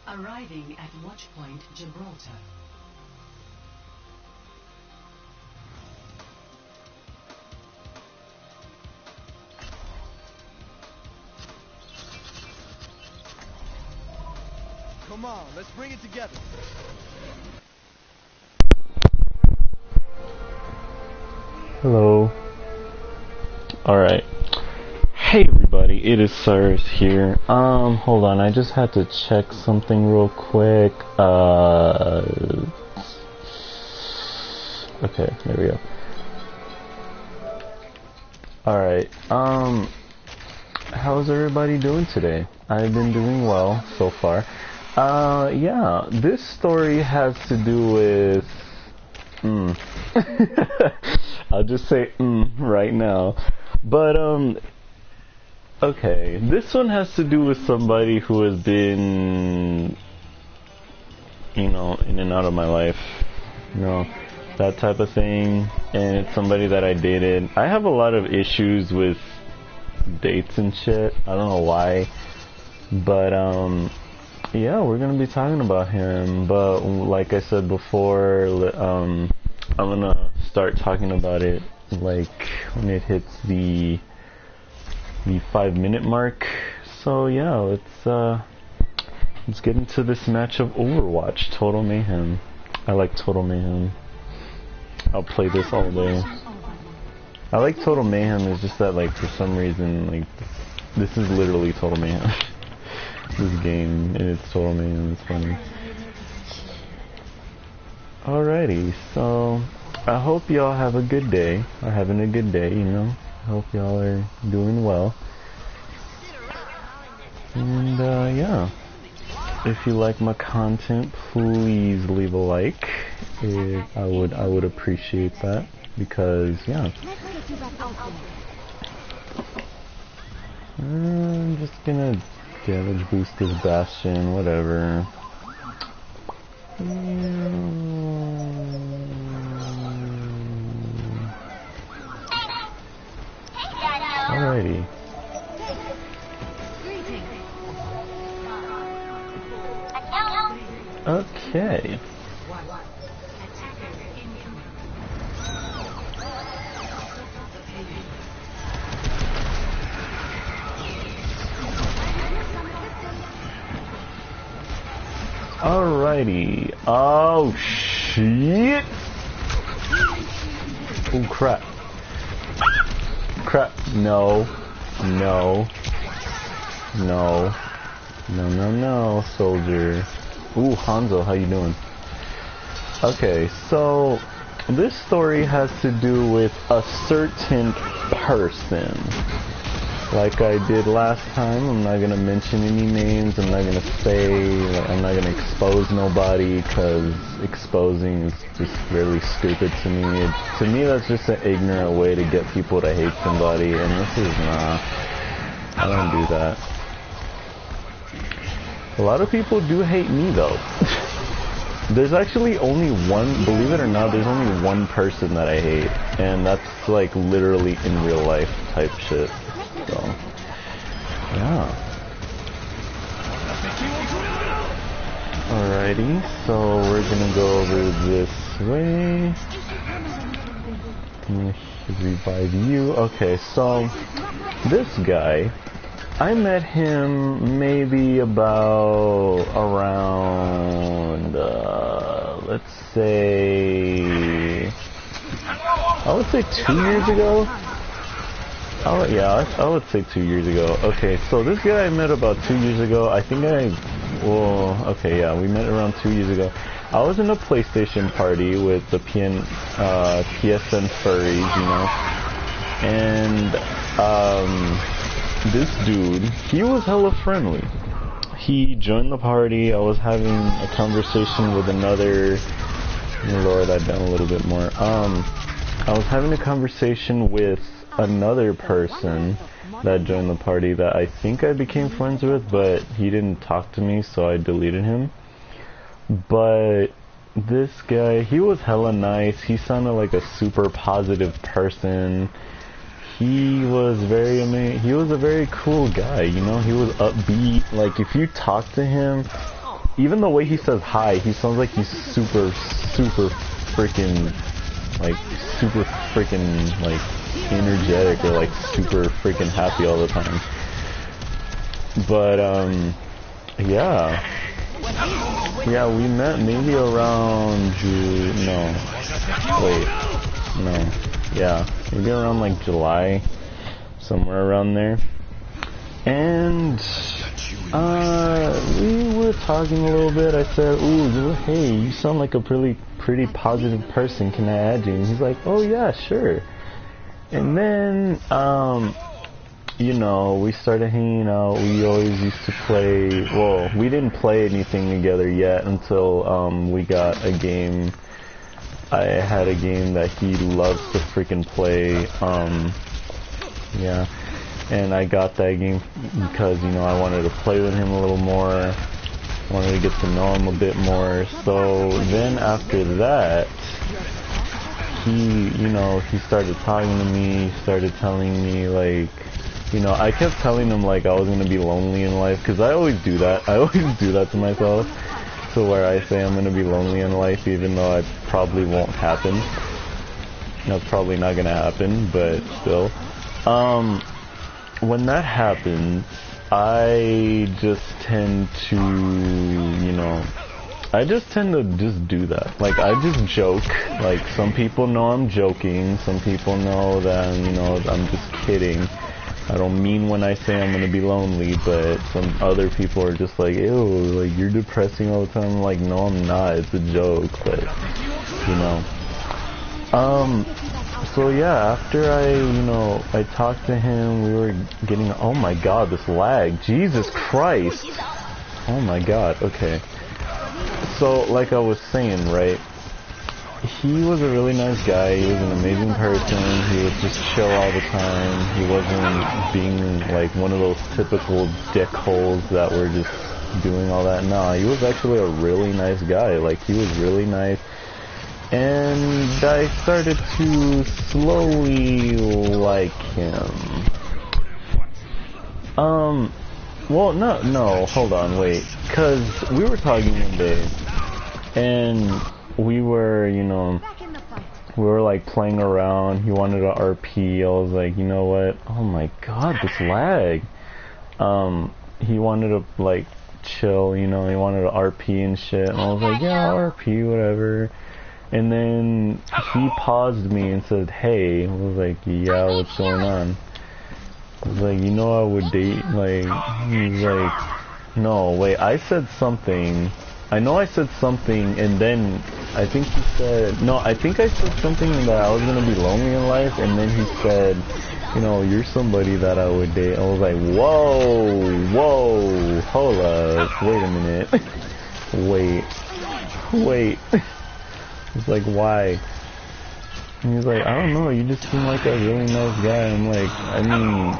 Arriving at Watchpoint Gibraltar. Come on, let's bring it together. Hello. Alright. Hey everybody, it is Cyrus here. Hold on, I just had to check something real quick. Okay, there we go. Alright, how's everybody doing today? I've been doing well so far. Yeah, this story has to do with... I'll just say right now. But, okay, this one has to do with somebody who has been, you know, in and out of my life, you know, that type of thing, and it's somebody that I dated. I have a lot of issues with dates and shit, I don't know why, but, yeah, we're gonna be talking about him, but like I said before, I'm gonna start talking about it, like, when it hits the 5-minute mark. So yeah, let's get into this match of Overwatch, Total Mayhem. I like Total Mayhem. I'll play this all day. I like Total Mayhem, it's just that, like, for some reason, like, this is literally Total Mayhem. This game, and it's Total Mayhem, it's funny. Alrighty, so I hope y'all have a good day, or having a good day, you know. I hope y'all are doing well. And yeah, if you like my content, please leave a like. I would appreciate that, because yeah. I'm just gonna damage boost this Bastion, whatever. Alrighty. Okay. Alrighty. Oh shit! Oh crap. Crap. No. No. No. No, no, no, soldier. Ooh, Hanzo, how you doing? Okay, so this story has to do with a certain person. Like I did last time, I'm not gonna mention any names, I'm not gonna say, I'm not gonna expose nobody, because exposing is just really stupid to me. To me, that's just an ignorant way to get people to hate somebody, and this is not. I don't do that. A lot of people do hate me though. There's actually only one, believe it or not, there's only one person that I hate, and that's like literally in real life type shit. So, yeah. Alrighty, so we're gonna go over this way. I'm gonna revive you. Okay, so this guy, I met him maybe about around, let's say, I would say 2 years ago. Oh yeah, I would say 2 years ago. Okay, so this guy I met about 2 years ago. I think okay, yeah, we met around 2 years ago. I was in a PlayStation party with the PSN furries, you know, and this dude, he was hella friendly. He joined the party. I was having a conversation with another. Lower that down a little bit more. I was having a conversation with another person that joined the party that I think I became friends with, but he didn't talk to me, so I deleted him. But this guy, he was hella nice. He sounded like a super positive person. He was very he was a very cool guy, you know. He was upbeat. Like, if you talk to him, even the way he says hi, he sounds like he's super freaking, like, super freaking, like, energetic or, like, super freaking happy all the time. But, yeah. Yeah, we met maybe around maybe around like July, somewhere around there. And we were talking a little bit. I said, "Ooh, hey, you sound like a pretty positive person. Can I add you?" And he's like, "Oh yeah, sure." And then you know, we started hanging out. We always used to play. Well, we didn't play anything together yet until we got a game. I had a game that he loves to freaking play. Yeah, and I got that game because, you know, I wanted to play with him a little more. Wanted to get to know him a bit more. So then after that, he, you know, he started talking to me. He started telling me, like, you know, I kept telling him, like, I was going to be lonely in life, because I always do that. I always do that to myself, to where I say I'm going to be lonely in life, even though it probably won't happen. That's probably not going to happen, but still. When that happens, I just tend to, you know, I just tend to just do that. Like, I just joke. Like, some people know I'm joking. Some people know that, you know, I'm just kidding. I don't mean when I say I'm gonna be lonely, but some other people are just like, ew, like, you're depressing all the time. I'm like, no, I'm not. It's a joke, but, you know. So yeah, after I talked to him, we were getting, oh my god, this lag. Jesus Christ. Oh my god, okay. So, like I was saying, right? He was a really nice guy. He was an amazing person. He would just chill all the time. He wasn't being like one of those typical dickholes that were just doing all that. No, he was actually a really nice guy. Like, he was really nice. And I started to slowly like him. Well, no, hold on, wait. 'Cause we were talking one day, and we were, you know, we were like playing around. He wanted a RP. I was like, you know what? Oh my god, this lag. He wanted to like chill, you know, he wanted a RP and shit. And I was like, yeah, RP, whatever. And then he paused me and said, hey. I was like, yeah, what's going on? I was like, you know, I would date, like, he's like, no, wait, I said something. I know I said something, and then I think he said, no, I think I said something that I was going to be lonely in life, and then he said, you know, you're somebody that I would date. I was like, whoa, hold up, wait a minute. wait. It's like, why? And he's like, I don't know, you just seem like a really nice guy. I'm like, I mean,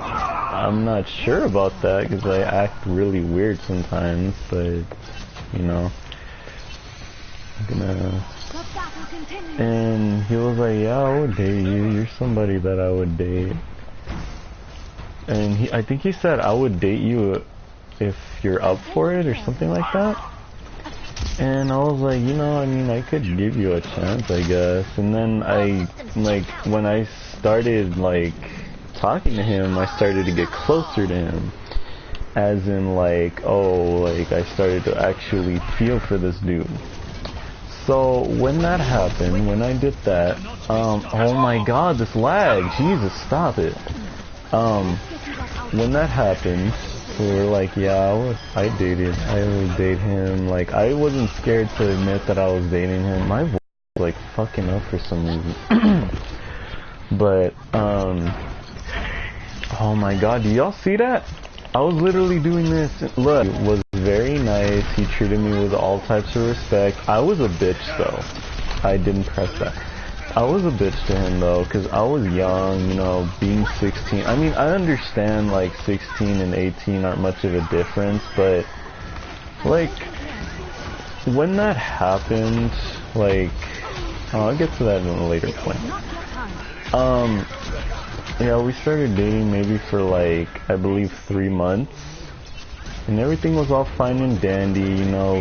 I'm not sure about that, because I act really weird sometimes, but, you know, and he was like, yeah, I would date you, you're somebody that I would date. And I think he said, I would date you if you're up for it, or something like that. And I was like, you know, I mean, I could give you a chance, I guess. And then when I started, like, talking to him, I started to get closer to him. As in, like, oh, like, I started to actually feel for this dude. So, when that happened, when I did that, oh my god, this lag, Jesus, stop it. When that happened, we were like, yeah, I would date him. Like, I wasn't scared to admit that I was dating him. My voice was, like, fucking up for some reason. But, oh my god, do y'all see that? I was literally doing this. Look, it was very nice. He treated me with all types of respect. I was a bitch, though. I didn't press that. I was a bitch to him, though, because I was young, you know, being 16. I mean, I understand, like, 16 and 18 aren't much of a difference, but, like, when that happened, like, I'll get to that in a later point. Yeah, we started dating maybe for, like, I believe 3 months. and everything was all fine and dandy. You know,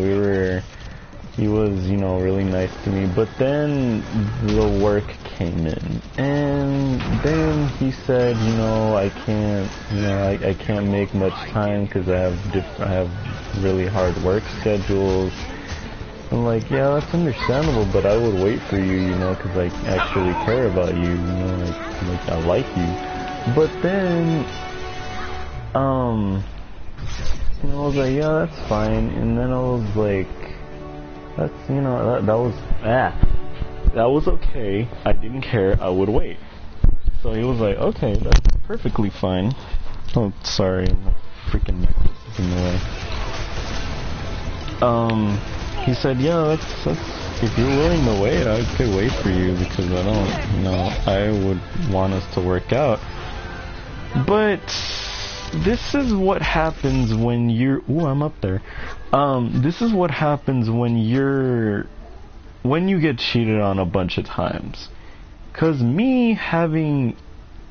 he was, you know, really nice to me. But then the work came in, and then he said, you know, I can't, you know, I can't make much time because I have really hard work schedules. I'm like, yeah, that's understandable, but I would wait for you, you know, because I actually care about you, you know, like I like you. But then, you know, I was like, yeah, that's fine, and then I was like, that's, you know, that was okay. I didn't care. I would wait. So he was like, okay, that's perfectly fine. Oh, sorry, my freaking in the way. He said, yeah, that's if you're willing to wait, I could wait for you because I don't, you know, I would want us to work out. But this is what happens when you're, ooh, I'm up there. This is what happens when you get cheated on a bunch of times. 'Cause me having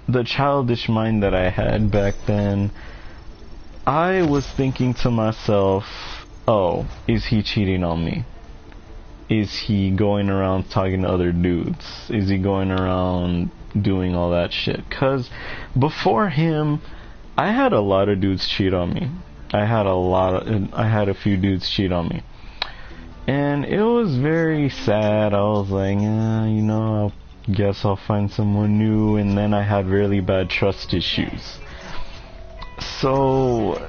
the childish mind that I had back then, I was thinking to myself, oh, is he cheating on me? Is he going around talking to other dudes? Is he going around doing all that shit? 'Cause before him, I had a lot of dudes cheat on me. I had a few dudes cheat on me. And it was very sad. I was like, you know, I guess I'll find someone new. And then I had really bad trust issues. So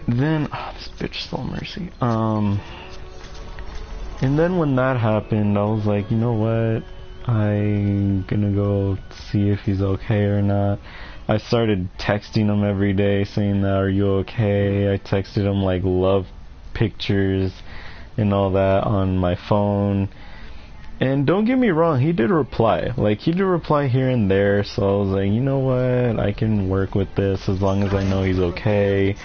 then, this bitch stole Mercy. And then when that happened, I was like, you know what? I'm gonna go see if he's okay or not. I started texting him every day saying that, are you okay? I texted him like love pictures and all that on my phone. And don't get me wrong, he did reply. Like, he did reply here and there, so I was like, you know what? I can work with this as long as I know he's okay.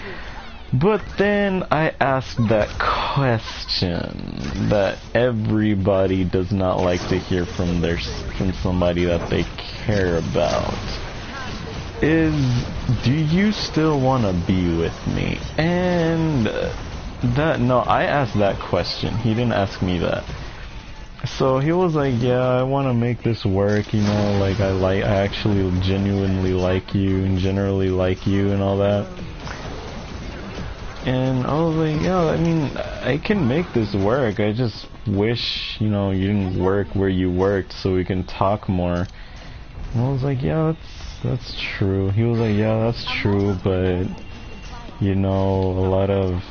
But then I asked that question that everybody does not like to hear from somebody that they care about. Is, do you still want to be with me? And no, I asked that question. He didn't ask me that. So he was like, yeah, I want to make this work, you know, like I actually genuinely like you and generally like you and all that. And I was like, yeah, I mean, I can make this work. I just wish, you know, you didn't work where you worked so we can talk more. And I was like, yeah, that's true. He was like, yeah, that's true, but, you know, a lot of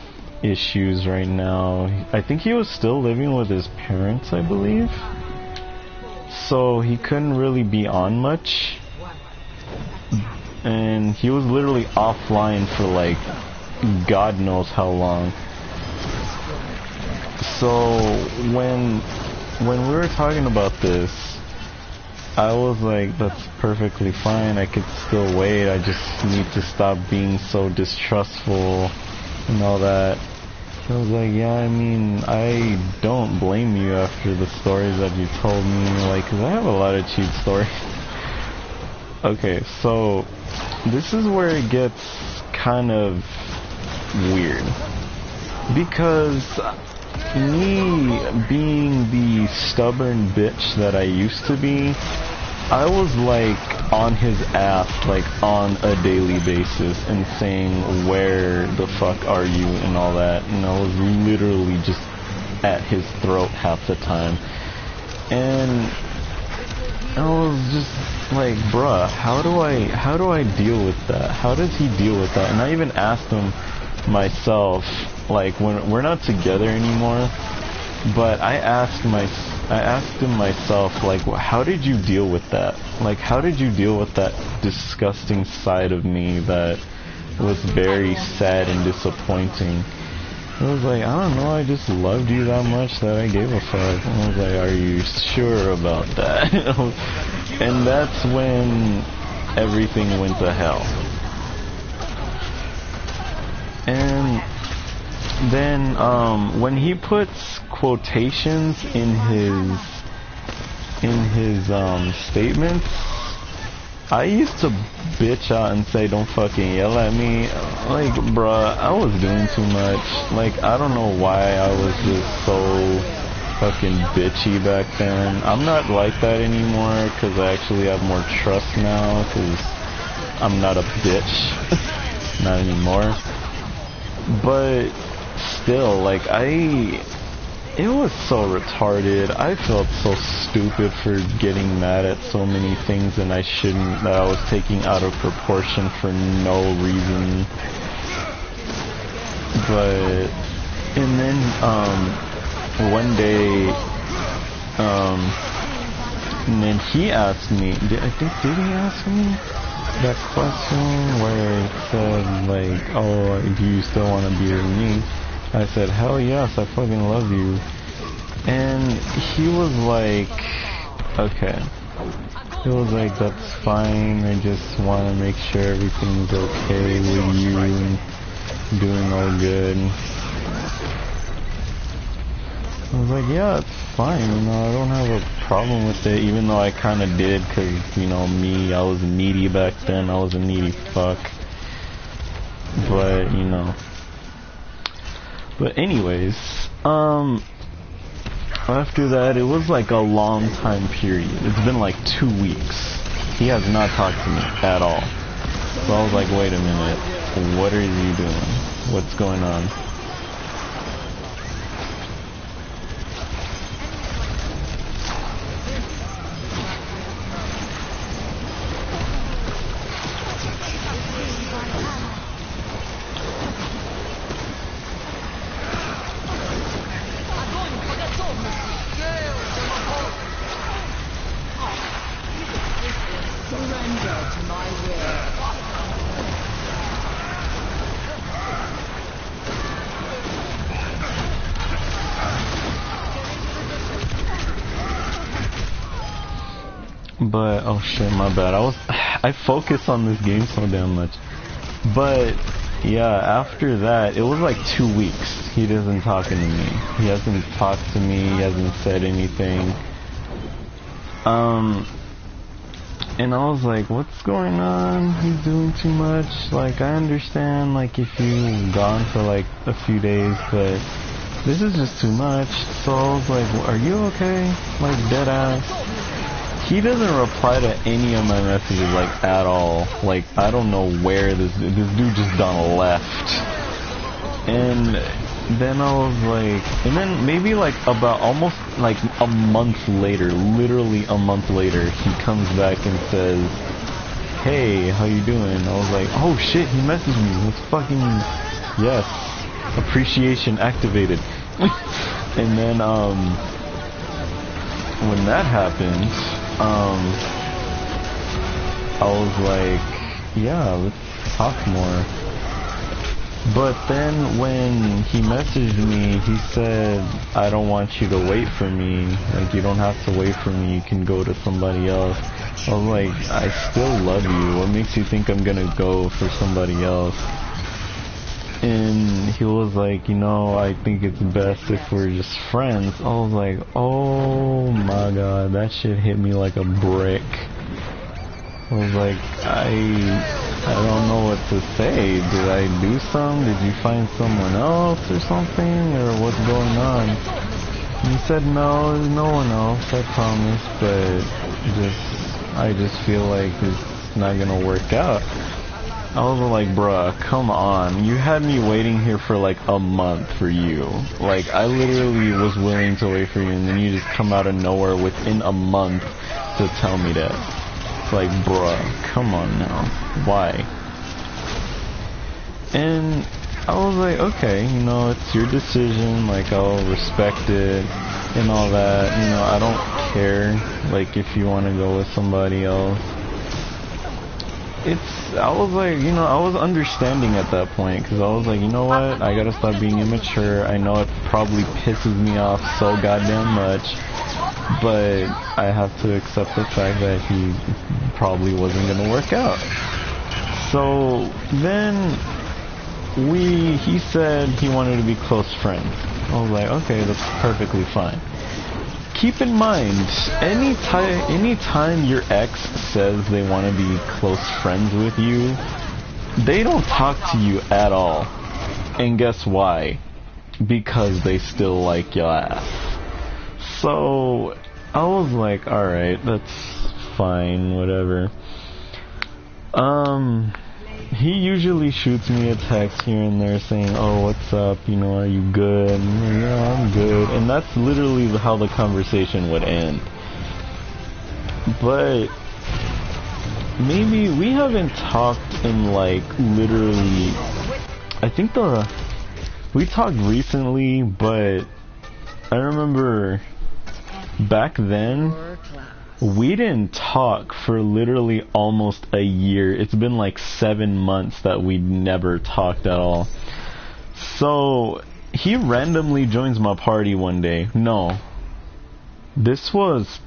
issues right now. I think he was still living with his parents, I believe. So he couldn't really be on much. And he was literally offline for like God knows how long. So when we were talking about this, I was like, that's perfectly fine, I could still wait, I just need to stop being so distrustful and all that. I was like, yeah, I mean, I don't blame you after the stories that you told me, like, 'cause I have a lot of cheat stories. Okay, so this is where it gets kind of weird, because me being the stubborn bitch that I used to be, I was like on his ass like on a daily basis and saying, where the fuck are you and all that, and I was literally just at his throat half the time. And I was just like, bruh, how do I deal with that? How does he deal with that? And I even asked him myself, like, when we're not together anymore, but I asked him myself, like, how did you deal with that? Like, how did you deal with that disgusting side of me that was very sad and disappointing? I was like, I don't know, I just loved you that much that I gave a fuck. And I was like, are you sure about that? And that's when everything went to hell. And then when he puts quotations in his statements, I used to bitch out and say, don't fucking yell at me. Like, bruh, I was doing too much. Like, I don't know why I was just so fucking bitchy back then. I'm not like that anymore because I actually have more trust now because I'm not a bitch. Not anymore. But still, like, it was so retarded. I felt so stupid for getting mad at so many things and I shouldn't, that I was taking out of proportion for no reason. But, and then, one day, and then he asked me, did he ask me that question where it said, like, oh, do you still want to be with me? I said, hell yes, I fucking love you. And he was like, okay. He was like, that's fine, I just want to make sure everything's okay with you and doing all good. I was like, yeah, it's fine, you know, I don't have a problem with it, even though I kind of did, because, you know, me, I was needy back then, I was a needy fuck. But, you know. But anyways, after that, it was like a long time period. It's been like 2 weeks. He has not talked to me at all. So I was like, wait a minute, what are you doing? What's going on? But, oh shit, my bad. I focus on this game so damn much. But, yeah, after that, it was like 2 weeks. He doesn't talking to me. He hasn't talked to me, he hasn't said anything. And I was like, what's going on? He's doing too much. Like, I understand, like, if you've gone for like a few days, but this is just too much. So I was like, well, are you okay? Like, dead ass. He doesn't reply to any of my messages, like, at all. Like, I don't know where this dude just done left. And then I was like, and then maybe like about almost like a month later, literally a month later, he comes back and says, hey, how you doing? I was like, oh shit, he messaged me. Let's fucking, yes, appreciation activated. And then, when that happened, I was like, yeah, let's talk more. But then when he messaged me, he said, I don't want you to wait for me. Like, you don't have to wait for me. You can go to somebody else. I was like, I still love you. What makes you think I'm gonna go for somebody else? And he was like, you know, I think it's best if we're just friends. I was like, oh my god, that shit hit me like a brick. I was like, I don't know what to say. Did I do something? Did you find someone else or something? Or what's going on? And he said, no, there's no one else, I promise, but I just feel like it's not gonna work out. I was like, bruh, come on. You had me waiting here for like a month for you. Like, I literally was willing to wait for you, and then you just come out of nowhere within a month to tell me that. Like, bruh, come on now. Why? And I was like, okay, you know, it's your decision, like, I'll respect it and all that, you know, I don't care, like, if you want to go with somebody else. I was like, you know, I was understanding at that point, because I was like, you know what, I gotta stop being immature. I know it probably pisses me off so goddamn much, but I have to accept the fact that he probably wasn't gonna work out. So then he said he wanted to be close friends. I was like, okay, that's perfectly fine. keep in mind, anytime your ex says they want to be close friends with you, they don't talk to you at all. And guess why? Because they still like your ass. So I was like, alright, that's fine, whatever. He usually shoots me a text here and there saying, oh, what's up, you know, are you good? And I'm like, yeah, I'm good. And that's literally how the conversation would end. But maybe we haven't talked in like literally, I think we talked recently, but I remember back then we didn't talk for literally almost a year. It's been like 7 months that we never talked at all. So he randomly joins my party one day. No, this was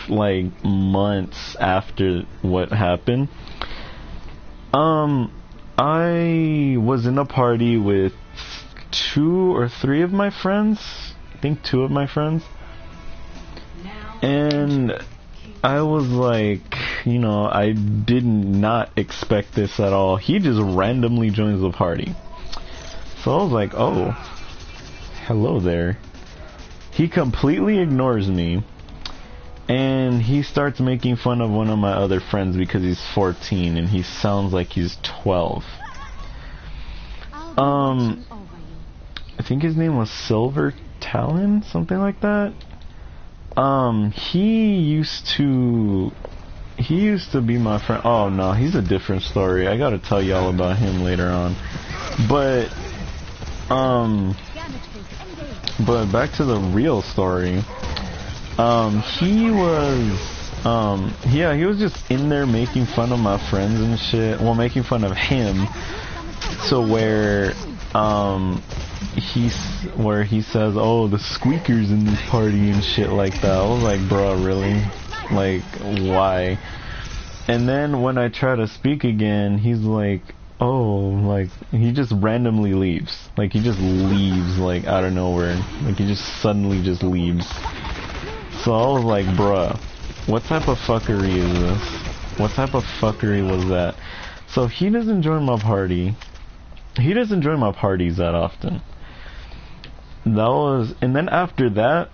like months after what happened. I was in a party with 2 or 3 of my friends. I think 2 of my friends. And I was like, you know, I did not expect this at all. He just randomly joins the party. So I was like, oh, hello there. He completely ignores me. And he starts making fun of one of my other friends because he's 14 and he sounds like he's 12. I think his name was Silver Talon, something like that. He used to be my friend. Oh no, he's a different story. I gotta tell y'all about him later on. But back to the real story. He was just in there making fun of my friends and shit. Well, making fun of him. So where he says, oh, the squeakers in this party and shit like that. I was like, bro, really? Like, why? And then when I try to speak again, he's like, oh, like, he just randomly leaves. Like, he just leaves, like, out of nowhere. Like, he just suddenly just leaves. So I was like, bruh, what type of fuckery is this? What type of fuckery was that? So he doesn't join my party. He doesn't join my parties that often. And then after that,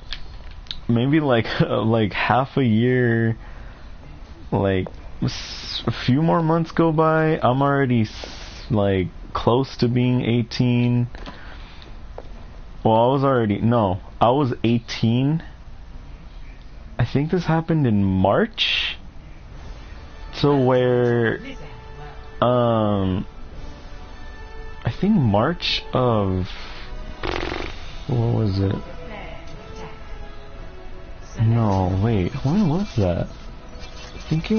maybe like half a year, like a few more months go by, I'm already like close to being 18. Well, I was 18. I think this happened in March. So where, I think March of, what was it? No, wait, when was that? I think it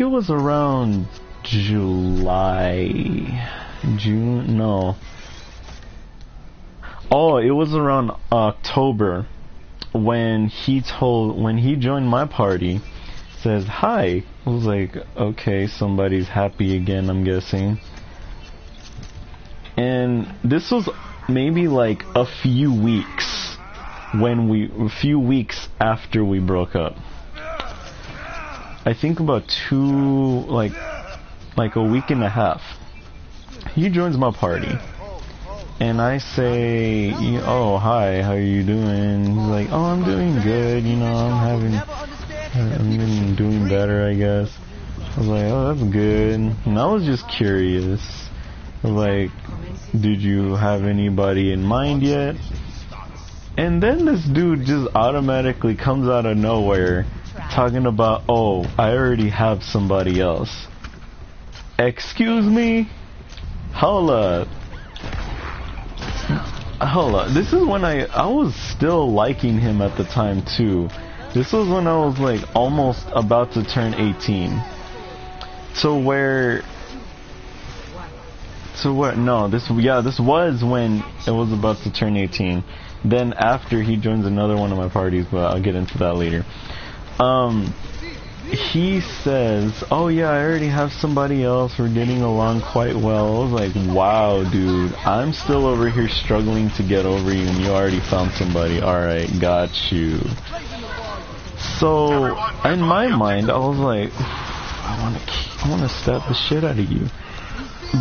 was around June, no. Oh, it was around October when he joined my party. Says hi. I was like, okay, somebody's happy again, I'm guessing. And this was maybe like a few weeks after we broke up. I think about like a week and a half. He joins my party. And I say, oh, hi, how are you doing? He's like, oh, I'm doing good, you know, I'm doing better, I guess. I was like, oh, that's good. And I was just curious. Like, did you have anybody in mind yet? And then this dude just automatically comes out of nowhere talking about, oh, I already have somebody else. Excuse me? Hold up. This is when I was still liking him at the time too. This was when I was like almost about to turn 18. This was when it was about to turn 18. Then after he joins another one of my parties, but I'll get into that later. he says, oh yeah, I already have somebody else, we're getting along quite well. I was like, wow, dude, I'm still over here struggling to get over you and you already found somebody. Alright, got you. So, in my mind, I was like, I want to stab the shit out of you.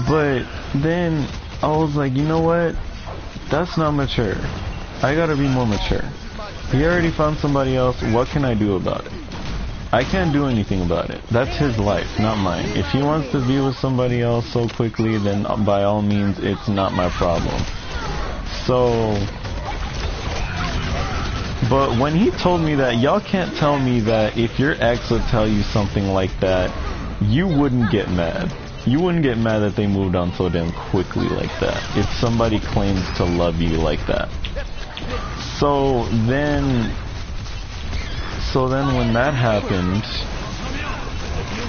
But then, I was like, you know what? That's not mature. I gotta be more mature. He already found somebody else, what can I do about it? I can't do anything about it. That's his life, not mine. If he wants to be with somebody else so quickly, then by all means, it's not my problem. So, but when he told me that, y'all can't tell me that if your ex would tell you something like that, you wouldn't get mad. You wouldn't get mad that they moved on so damn quickly like that. If somebody claims to love you like that. So then when that happened,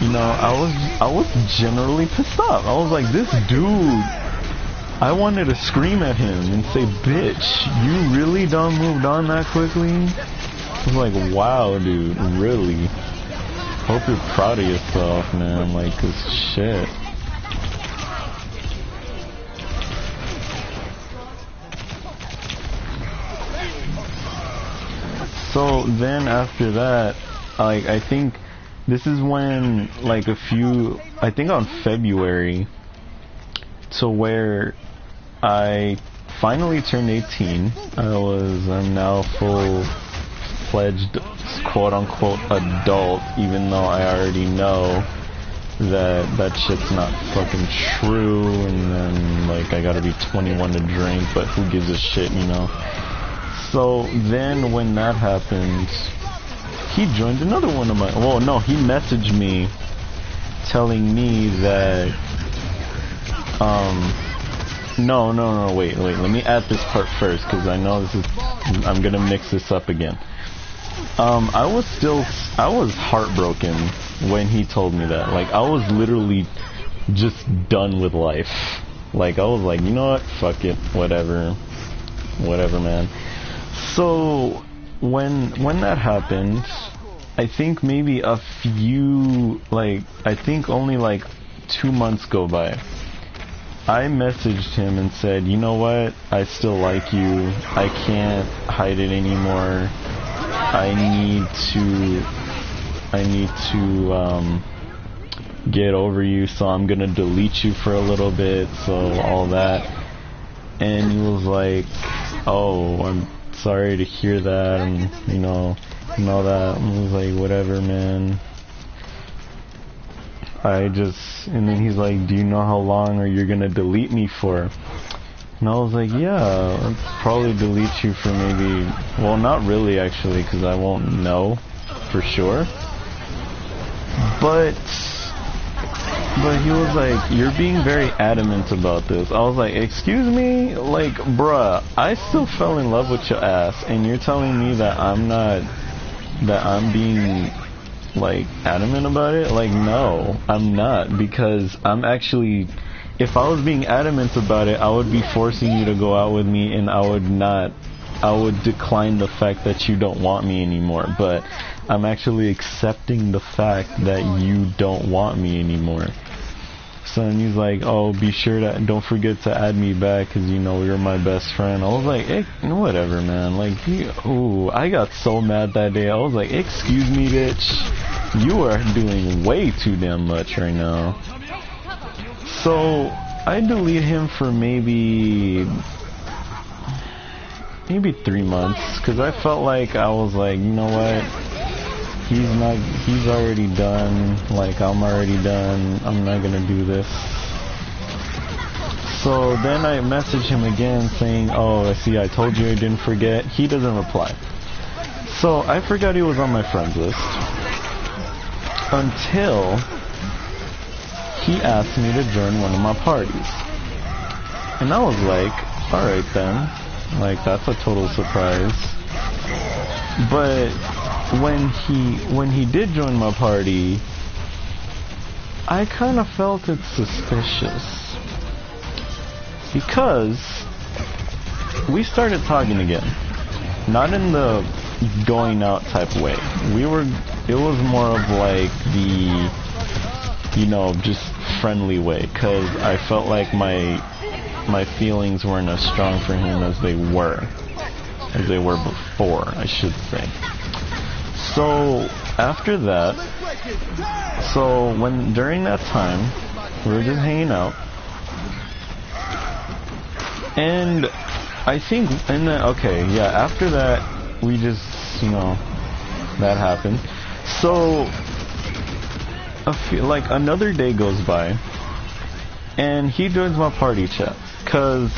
you know, I was generally pissed off. I was like, this dude, I wanted to scream at him and say, bitch, you really done moved on that quickly? I was like, wow, dude, really? Hope you're proud of yourself, man, like, 'cause shit. So then after that, like, I think this is when, like, I think on February, to where I finally turned 18. I'm now full-fledged, quote-unquote, adult, even though I already know that shit's not fucking true, and then, like, I gotta be 21 to drink, but who gives a shit, you know? So then when that happened, he joined another one of my, well, no, he messaged me telling me that, no, wait, let me add this part first, because I know I'm gonna mix this up again. I was heartbroken when he told me that. Like, I was literally just done with life. Like, I was like, you know what, fuck it, whatever, man. So, when that happened, I think maybe I think only like 2 months go by. I messaged him and said, you know what, I still like you, I can't hide it anymore, I need to get over you, so I'm gonna delete you for a little bit, so all that. And he was like, oh, I'm sorry to hear that, and you know, and all that. And I was like, whatever, man. And then he's like, do you know how long are you gonna delete me for? And I was like, yeah, I'll probably delete you for maybe, well, not really actually, because I won't know for sure. But he was like, you're being very adamant about this. I was like, excuse me? Like, bruh, I still fell in love with your ass, and you're telling me that I'm being, like, adamant about it? Like, no, I'm not, because I'm actually, if I was being adamant about it, I would be forcing you to go out with me, and I would decline the fact that you don't want me anymore. But I'm actually accepting the fact that you don't want me anymore. So then he's like, oh, be sure to, don't forget to add me back, because you know you're my best friend. I was like, hey, whatever, man. Like, I got so mad that day. I was like, excuse me, bitch, you are doing way too damn much right now. So I deleted him for maybe 3 months, because I felt like, I was like, you know what, he's already done, like, I'm already done, I'm not gonna do this. So then I messaged him again saying, oh, I see, I told you I didn't forget. He doesn't reply. So I forgot he was on my friends list until he asked me to join one of my parties. And I was like, alright then, like, that's a total surprise. But when he did join my party, I kind of felt it suspicious, because we started talking again, not in the going out type way. We were it was more of like the, you know, just friendly way, because I felt like my feelings weren't as strong for him as they were before, I should say. So after that, so during that time, we were just hanging out, and I think, and then, okay, yeah, after that, we just, you know, that happened. So like another day goes by, and he joins my party chat, cause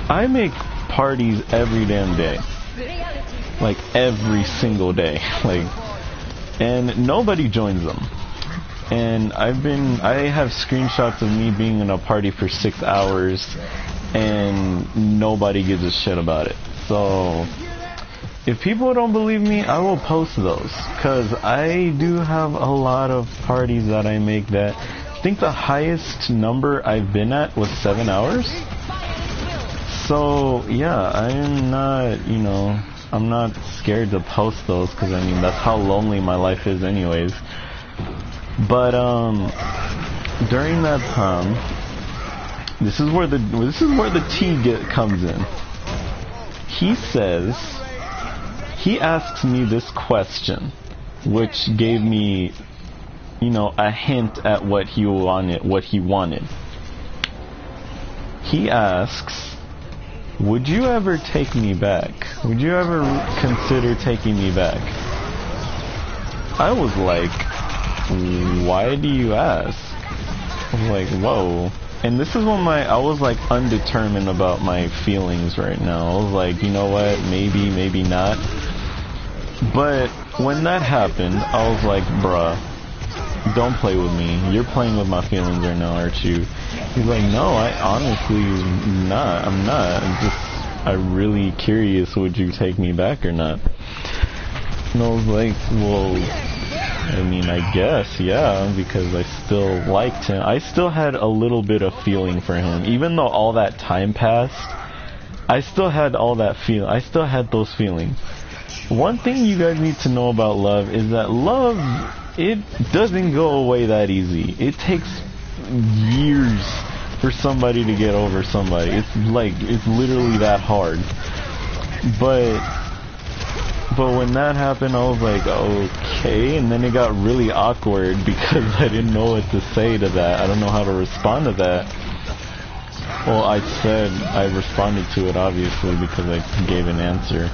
I make parties every damn day, like every single day, like, and nobody joins them. And I have screenshots of me being in a party for 6 hours, and nobody gives a shit about it. So if people don't believe me, I will post those, because I do have a lot of parties that I make that, I think the highest number I've been at was 7 hours. So yeah, I am not, you know, I'm not scared to post those, because I mean, that's how lonely my life is anyways. But during that time, this is where the tea comes in. He asks me this question, which gave me, you know, a hint at what he wanted. He asks, would you ever take me back? Would you ever consider taking me back? I was like, why do you ask? I was like, whoa. And this is when I was like undetermined about my feelings right now. I was like, you know what, maybe not. But when that happened, I was like, bruh, don't play with me. You're playing with my feelings right now, aren't you? He's like, no, I honestly not. I'm not. I'm really curious, would you take me back or not? And I was like, well, I mean, I guess, yeah, because I still liked him. I still had a little bit of feeling for him. Even though all that time passed, I still had all that feeling. I still had those feelings. One thing you guys need to know about love is that love, it doesn't go away that easy. It takes years for somebody to get over somebody. It's literally that hard. But when that happened, I was like, okay, and then it got really awkward because I didn't know what to say to that. I don't know how to respond to that. Well, I responded to it, obviously, because I gave an answer.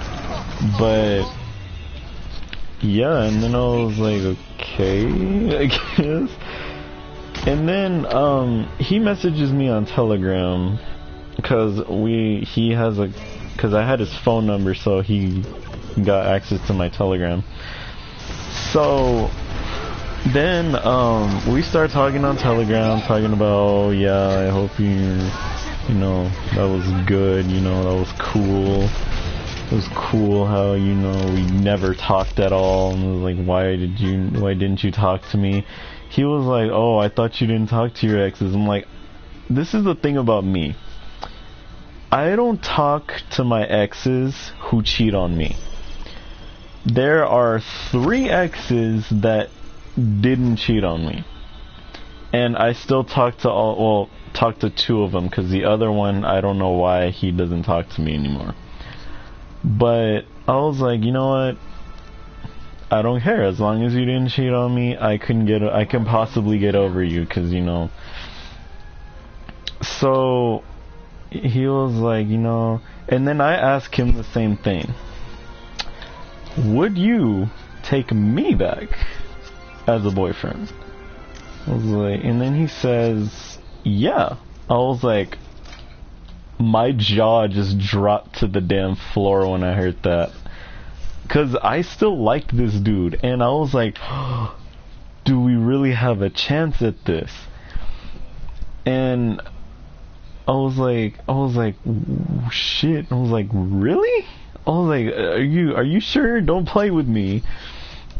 But yeah, and then I was like, okay, I guess. And then he messages me on Telegram, because I had his phone number, so he got access to my Telegram. So then we start talking on Telegram, talking about, oh yeah, I hope you know, that was good, you know, that was cool. It was cool how, you know, we never talked at all, and I was like, why didn't you talk to me? He was like, oh, I thought you didn't talk to your exes. I'm like, this is the thing about me. I don't talk to my exes who cheat on me. There are 3 exes that didn't cheat on me, and I still talk to 2 of them, because the other one, I don't know why he doesn't talk to me anymore. But I was like, you know what, I don't care, as long as you didn't cheat on me, I can possibly get over you, because, you know. So he was like, you know, and then I asked him the same thing. Would you take me back as a boyfriend? I was like, and then he says, yeah. I was like, my jaw just dropped to the damn floor when I heard that. Cause I still liked this dude, and I was like, oh, do we really have a chance at this? And I was like, shit. I was like, really? I was like, are you sure? Don't play with me.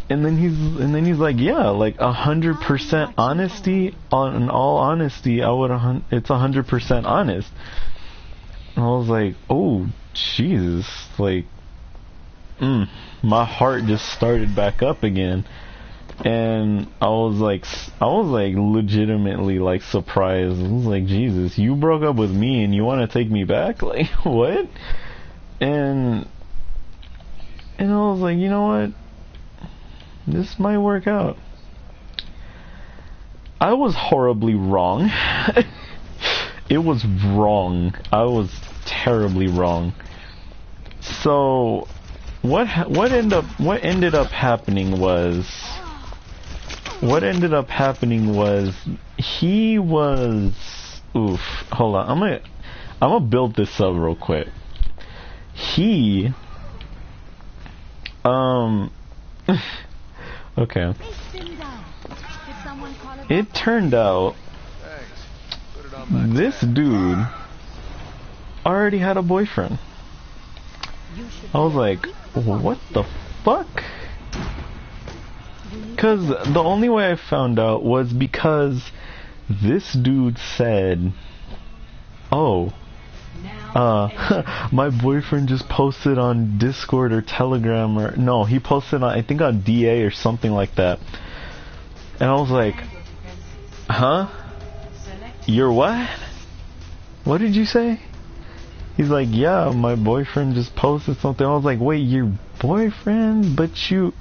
And then he's like, yeah, like 100% honesty. In all honesty, it's 100% honest. And I was like, oh Jesus, like, my heart just started back up again. And I was like legitimately like surprised. I was like, Jesus, you broke up with me and you want to take me back? Like, what? And I was like, you know what? This might work out. I was horribly wrong. It was wrong. I was terribly wrong. So what ended up happening was he was hold on. I'm gonna build this up real quick. He okay. It turned out this dude already had a boyfriend. I was like, what the fuck? Because the only way I found out was because this dude said, oh, my boyfriend just posted on Discord or Telegram, or no, he posted on, I think on DA or something like that. And I was like, huh? You're what? What did you say? He's like, yeah, my boyfriend just posted something. I was like, wait, your boyfriend? But you...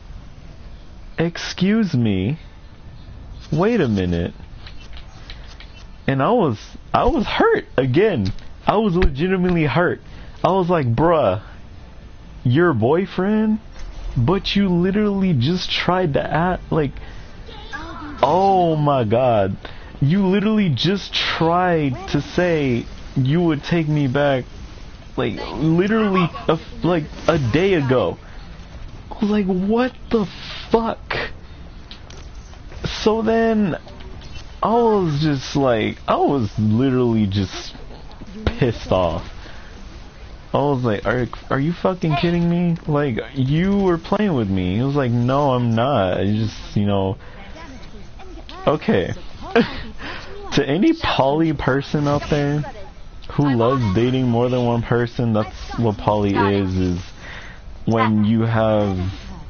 Excuse me. Wait a minute. And I was hurt again. I was legitimately hurt. I was like, bruh, your boyfriend? But you literally just tried to act like... Oh my god. You literally just tried to say you would take me back, like, literally a day ago. I was like, what the fuck? So then, I was literally just pissed off. I was like, are you fucking kidding me? Like, you were playing with me. He was like, no, I'm not. I just, you know... Okay. To any poly person out there who loves dating more than one person, that's what poly is when you have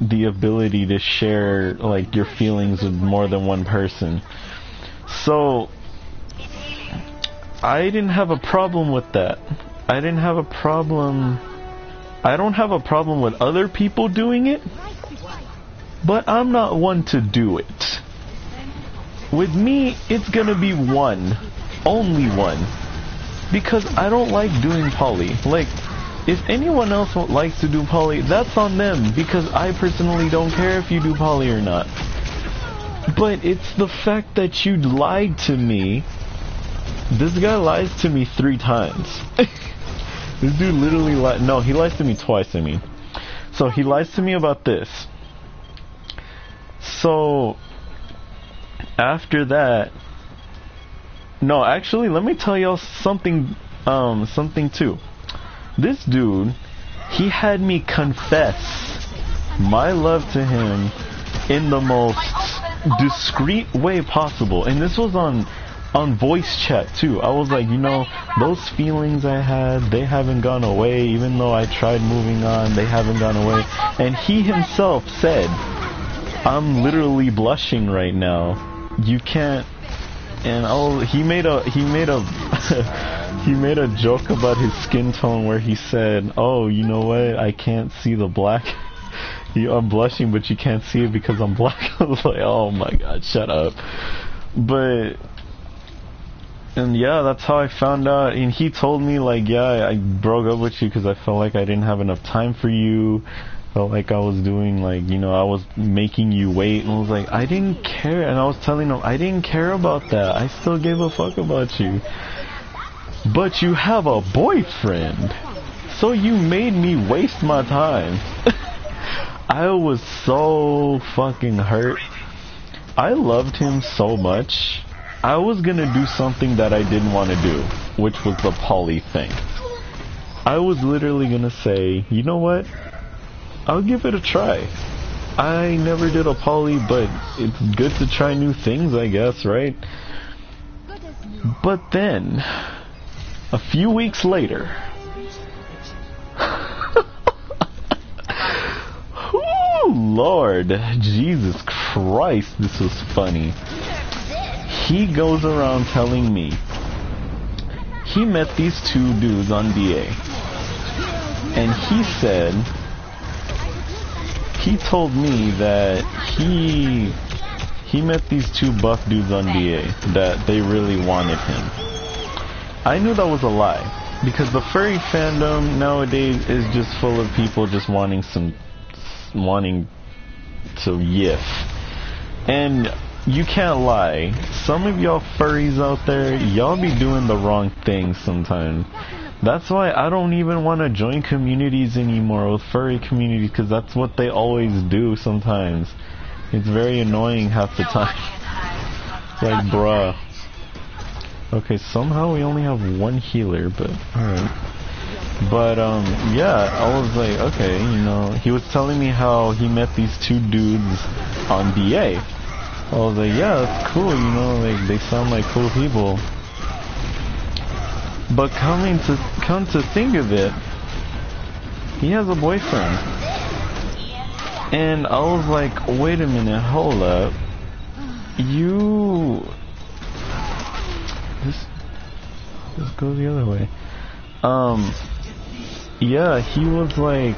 the ability to share like your feelings with more than one person. So I didn't have a problem with that. I don't have a problem with other people doing it, but I'm not one to do it. With me, it's gonna be one. Only one. Because I don't like doing poly. Like, if anyone else likes to do poly, that's on them. Because I personally don't care if you do poly or not. But it's the fact that you lied to me. This guy lies to me 3 times. This dude literally lied. No, he lies to me twice, I mean. So he lies to me about this. So... after that, no, actually, let me tell y'all something too. This dude, he had me confess my love to him in the most discreet way possible, and this was on voice chat too. I was like, you know, those feelings I had, they haven't gone away, even though I tried moving on, they haven't gone away. And he himself said, I'm literally blushing right now. You can't. And he made a he made a joke about his skin tone where he said, oh, you know what, I can't see the black. I'm blushing, but you can't see it because I'm black. I was like, oh my god, shut up. And yeah, that's how I found out. And he told me, like, yeah, I broke up with you because I felt like I didn't have enough time for you. Felt like I was doing, like, you know, I was making you wait. And I was like, I didn't care. And I was telling him, I didn't care about that. I still gave a fuck about you. But you have a boyfriend. So you made me waste my time. I was so fucking hurt. I loved him so much. I was gonna do something that I didn't want to do, which was the poly thing. I was literally gonna say, you know what? I'll give it a try. I never did a poly, but it's good to try new things, I guess, right? But then, a few weeks later, Lord, Jesus Christ, this was funny. He goes around telling me he met these two dudes on DA, and he told me that he met these two buff dudes on DA, that they really wanted him. I knew that was a lie, because the furry fandom nowadays is just full of people just wanting to yiff. And you can't lie, some of y'all furries out there, y'all be doing the wrong things sometimes. That's why I don't even want to join communities anymore with furry communities, because that's what they always do sometimes. It's very annoying half the time. Like, bruh. Okay, somehow we only have one healer, but alright. But, yeah, I was like, okay, you know, he was telling me how he met these two dudes on DA. I was like, yeah, that's cool, you know, like, they sound like cool people. But come to think of it, he has a boyfriend. And I was like, wait a minute, hold up. This goes the other way. Yeah, he was like,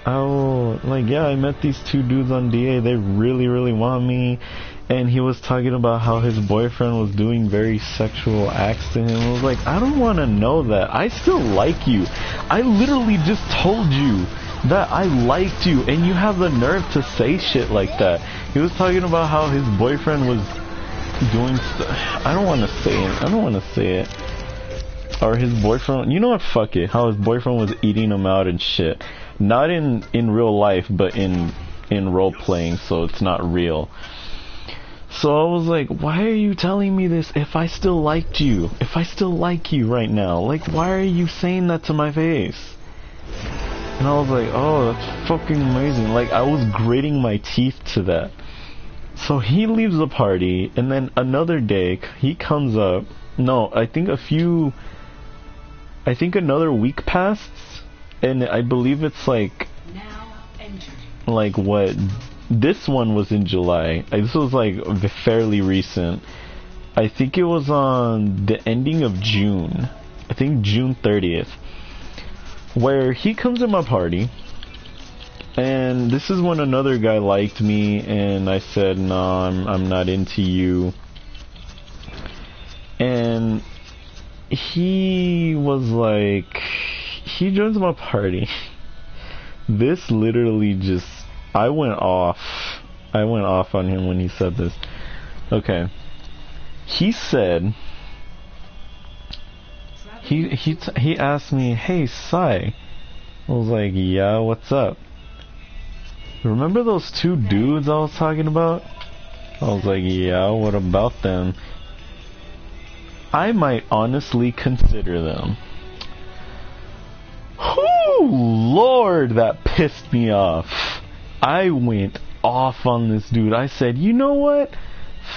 yeah, I met these two dudes on DA, they really, really want me. And he was talking about how his boyfriend was doing very sexual acts to him. I was like, I don't want to know that. I still like you. I literally just told you that I liked you, and you have the nerve to say shit like that. He was talking about how his boyfriend was doing I don't want to say it. Or his boyfriend, you know what, fuck it. How his boyfriend was eating him out and shit. Not in real life, but in role playing, so it's not real. So I was like, why are you telling me this if I still liked you? If I still like you right now? Like, why are you saying that to my face? And I was like, oh, that's fucking amazing. Like, I was gritting my teeth to that. So he leaves the party, and then another day, he comes up. No, I think another week passed, and I believe it's like what? This one was in July. This was like fairly recent. I think it was on the ending of June. I think June 30th. Where he comes to my party. And this is when another guy liked me. And I said, no, I'm not into you. And he was like... He joins my party. This literally just... I went off on him when he said this. Okay. He said, he asked me, hey, Sai. I was like, yeah, what's up? Remember those two dudes I was talking about? I was like, yeah, what about them? I might honestly consider them. Whoo, Lord, that pissed me off. I went off on this dude. I said, you know what?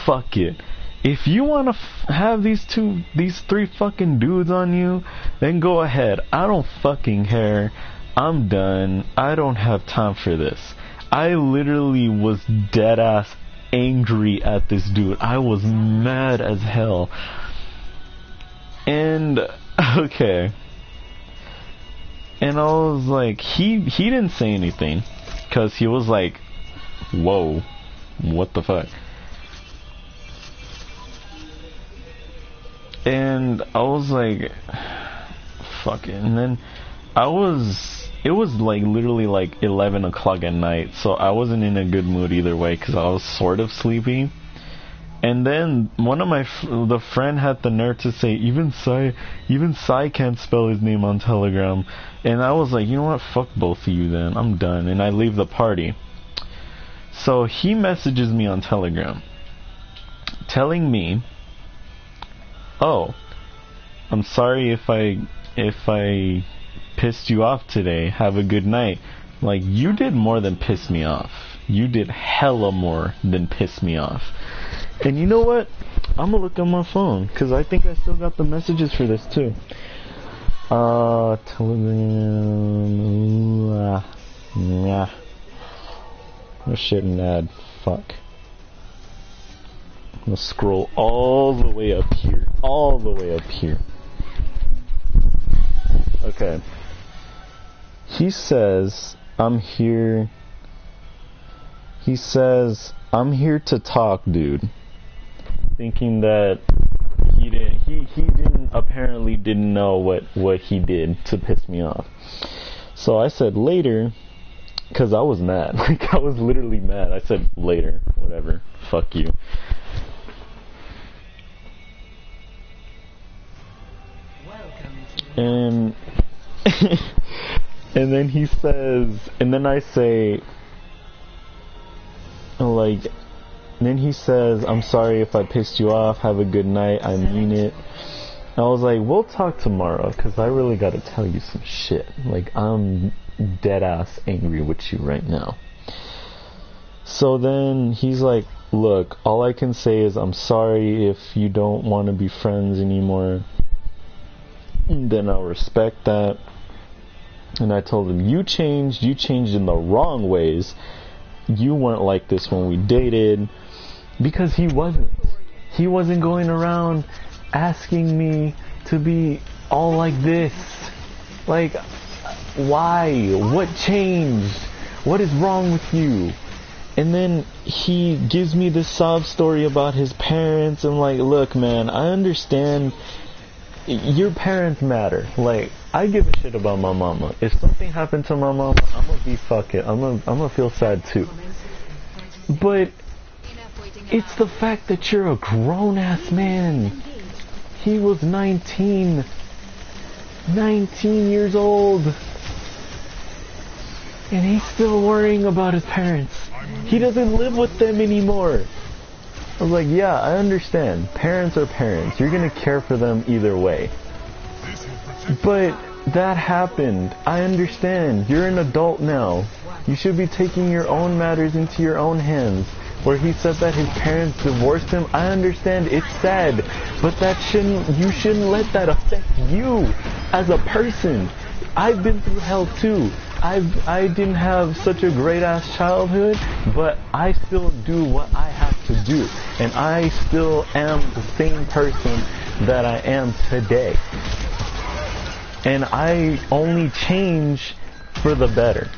Fuck it. If you want to have these three fucking dudes on you, then go ahead. I don't fucking care. I'm done. I don't have time for this. I literally was dead ass angry at this dude. I was mad as hell. And, okay. And I was like, he didn't say anything. Because he was like, whoa, what the fuck? And I was like, fuck it. And then it was like literally like 11 o'clock at night. So I wasn't in a good mood either way because I was sort of sleepy. And then one of the friend had the nerve to say, even Sai can't spell his name on Telegram. And I was like, you know what, fuck both of you then, I'm done. And I leave the party. So he messages me on Telegram, telling me, oh, I'm sorry if I pissed you off today, have a good night. Like, you did more than piss me off. You did hella more than piss me off. And you know what? I'm gonna look on my phone, because I think I still got the messages for this too. Telegram. Yeah. Oh shit, an ad. Fuck. I'm gonna scroll all the way up here. All the way up here. Okay. He says, I'm here. He says, I'm here to talk, dude. Thinking that he apparently didn't know what he did to piss me off. So I said later, because I was mad. Like, I was literally mad. I said later, whatever. Fuck you. And and then he says, and then I say, like, then he says, I'm sorry if I pissed you off, have a good night, I mean it. I was like, we'll talk tomorrow, because I really gotta tell you some shit. Like, I'm dead ass angry with you right now. So then he's like, look, all I can say is I'm sorry if you don't want to be friends anymore. Then I'll respect that. And I told him, you changed in the wrong ways. You weren't like this when we dated. Because he wasn't going around asking me to be all like this. Like, why? What changed? What is wrong with you? And then he gives me this sob story about his parents. I'm like, look, man, I understand your parents matter. Like, I give a shit about my mama. If something happened to my mama, I'm gonna be fuck it. I'm gonna feel sad too. But it's the fact that you're a grown ass man. He was 19 years old. And he's still worrying about his parents. He doesn't live with them anymore. I was like, yeah, I understand. Parents are parents. You're gonna care for them either way. But that happened. I understand. You're an adult now. You should be taking your own matters into your own hands. Where he said that his parents divorced him, I understand. It's sad. But you shouldn't let that affect you as a person. I've been through hell too. I didn't have such a great ass childhood, but I still do what I have to do. And I still am the same person that I am today. And I only change for the better.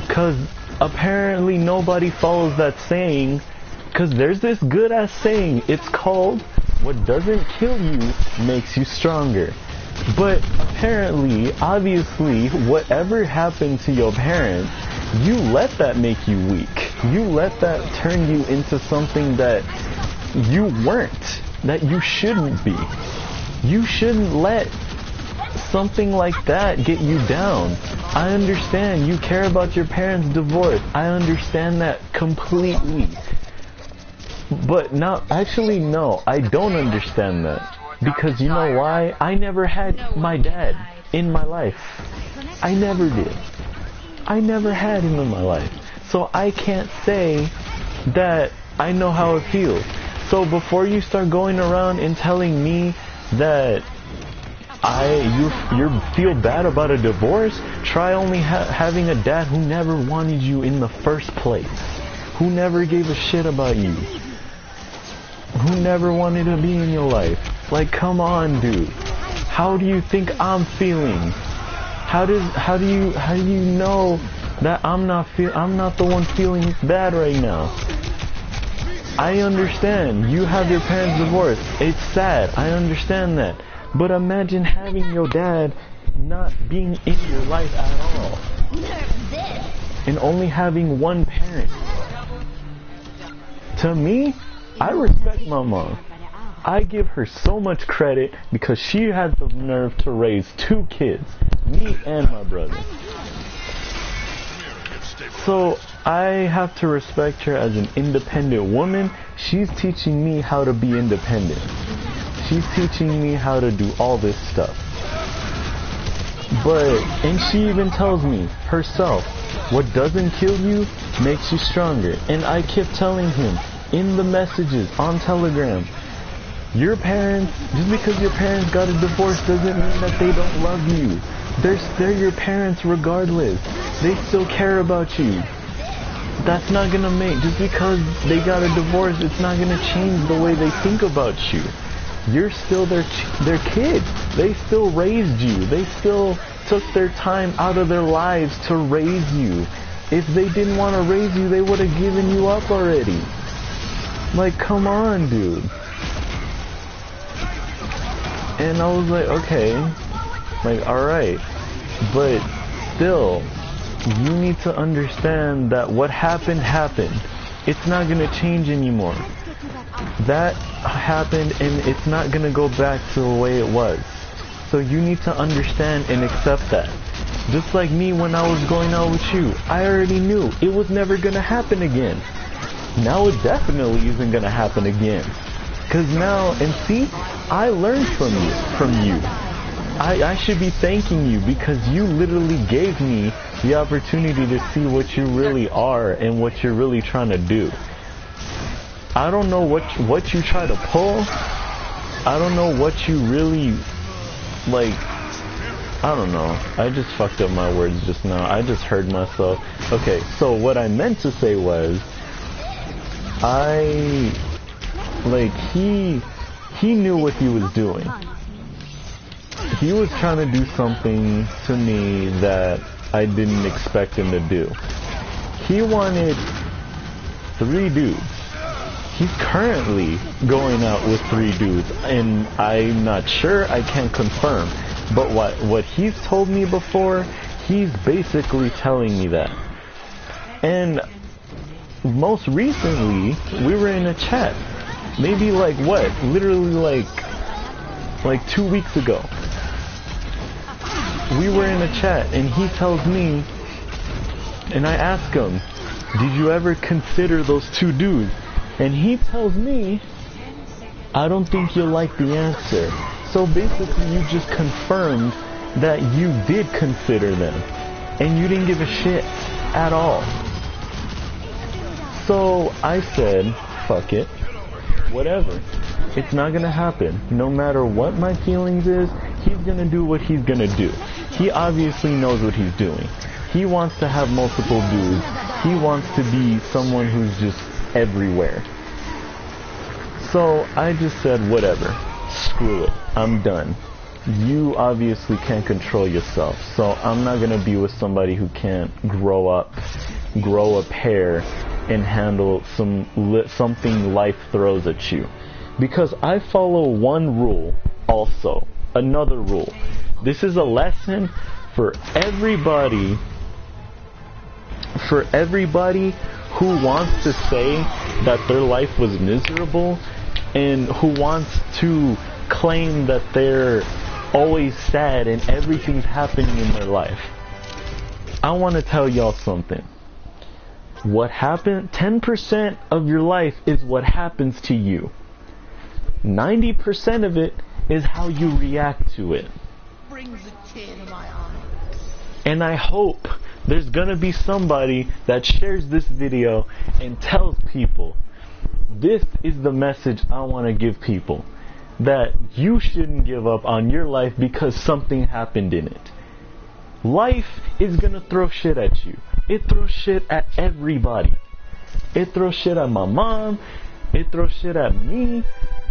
Because apparently nobody follows that saying. Because there's this good ass saying. It's called, what doesn't kill you makes you stronger. But apparently, obviously, whatever happened to your parents, you let that make you weak. You let that turn you into something that you weren't, that you shouldn't be. You shouldn't let something like that get you down. I understand you care about your parents' divorce. I understand that completely. But no, I don't understand that. Because you know why? I never had my dad in my life. I never did. I never had him in my life. So I can't say that I know how it feels. So before you start going around and telling me that you feel bad about a divorce, try only having a dad who never wanted you in the first place. Who never gave a shit about you. Who never wanted to be in your life. Like, come on, dude. How do you think I'm feeling? How do you know that I'm not the one feeling bad right now? I understand. You have your parents divorced. It's sad. I understand that. But imagine having your dad not being in your life at all. And only having one parent. To me, I respect my mom. I give her so much credit because she has the nerve to raise 2 kids, me and my brother. So I have to respect her as an independent woman. She's teaching me how to be independent. She's teaching me how to do all this stuff. And she even tells me herself, what doesn't kill you makes you stronger. And I kept telling him in the messages on Telegram, your parents, just because your parents got a divorce doesn't mean that they don't love you. They're your parents regardless. They still care about you. that's not gonna make, just because they got a divorce, it's not gonna change the way they think about you. You're still their kid. They still raised you. They still took their time out of their lives to raise you. If they didn't want to raise you, they would have given you up already. Like, come on, dude. And I was like, okay, like, alright, but still, you need to understand that what happened, happened. It's not gonna change anymore. That happened, and it's not gonna go back to the way it was. So you need to understand and accept that. Just like me when I was going out with you, I already knew it was never gonna happen again. Now it definitely isn't gonna happen again. Cause now, and see, I learned from you. I should be thanking you because you literally gave me the opportunity to see what you really are and what you're really trying to do. I don't know what you try to pull. I don't know what you really, like, I don't know. I just fucked up my words just now. I just heard myself. Okay, so what I meant to say was, he knew what he was doing. He was trying to do something to me that I didn't expect him to do. He wanted 3 dudes. He's currently going out with 3 dudes, and I'm not sure, I can't confirm. But what he's told me before, he's basically telling me that. And most recently, we were in a chat. Maybe like what? Literally like 2 weeks ago. We were in a chat and he tells me, and I ask him, did you ever consider those 2 dudes? And he tells me, I don't think you'll like the answer. So basically you just confirmed that you did consider them and you didn't give a shit at all. So I said, fuck it. Whatever. It's not gonna happen. No matter what my feelings is, he's gonna do what he's gonna do. He obviously knows what he's doing. He wants to have multiple dudes. He wants to be someone who's just everywhere. So I just said, whatever. Screw it. I'm done. You obviously can't control yourself. So I'm not gonna be with somebody who can't grow a pair, and handle something life throws at you. Because I follow one rule also. Another rule. This is a lesson for everybody who wants to say that their life was miserable and who wants to claim that they're always sad and everything's happening in their life. I want to tell y'all something. What happened, 10% of your life is what happens to you. 90% of it is how you react to it. Brings a tear to my eye. And I hope there's gonna be somebody that shares this video and tells people, this is the message I want to give people, that you shouldn't give up on your life because something happened in it. Life is gonna throw shit at you. It throws shit at everybody. It throws shit at my mom. It throws shit at me.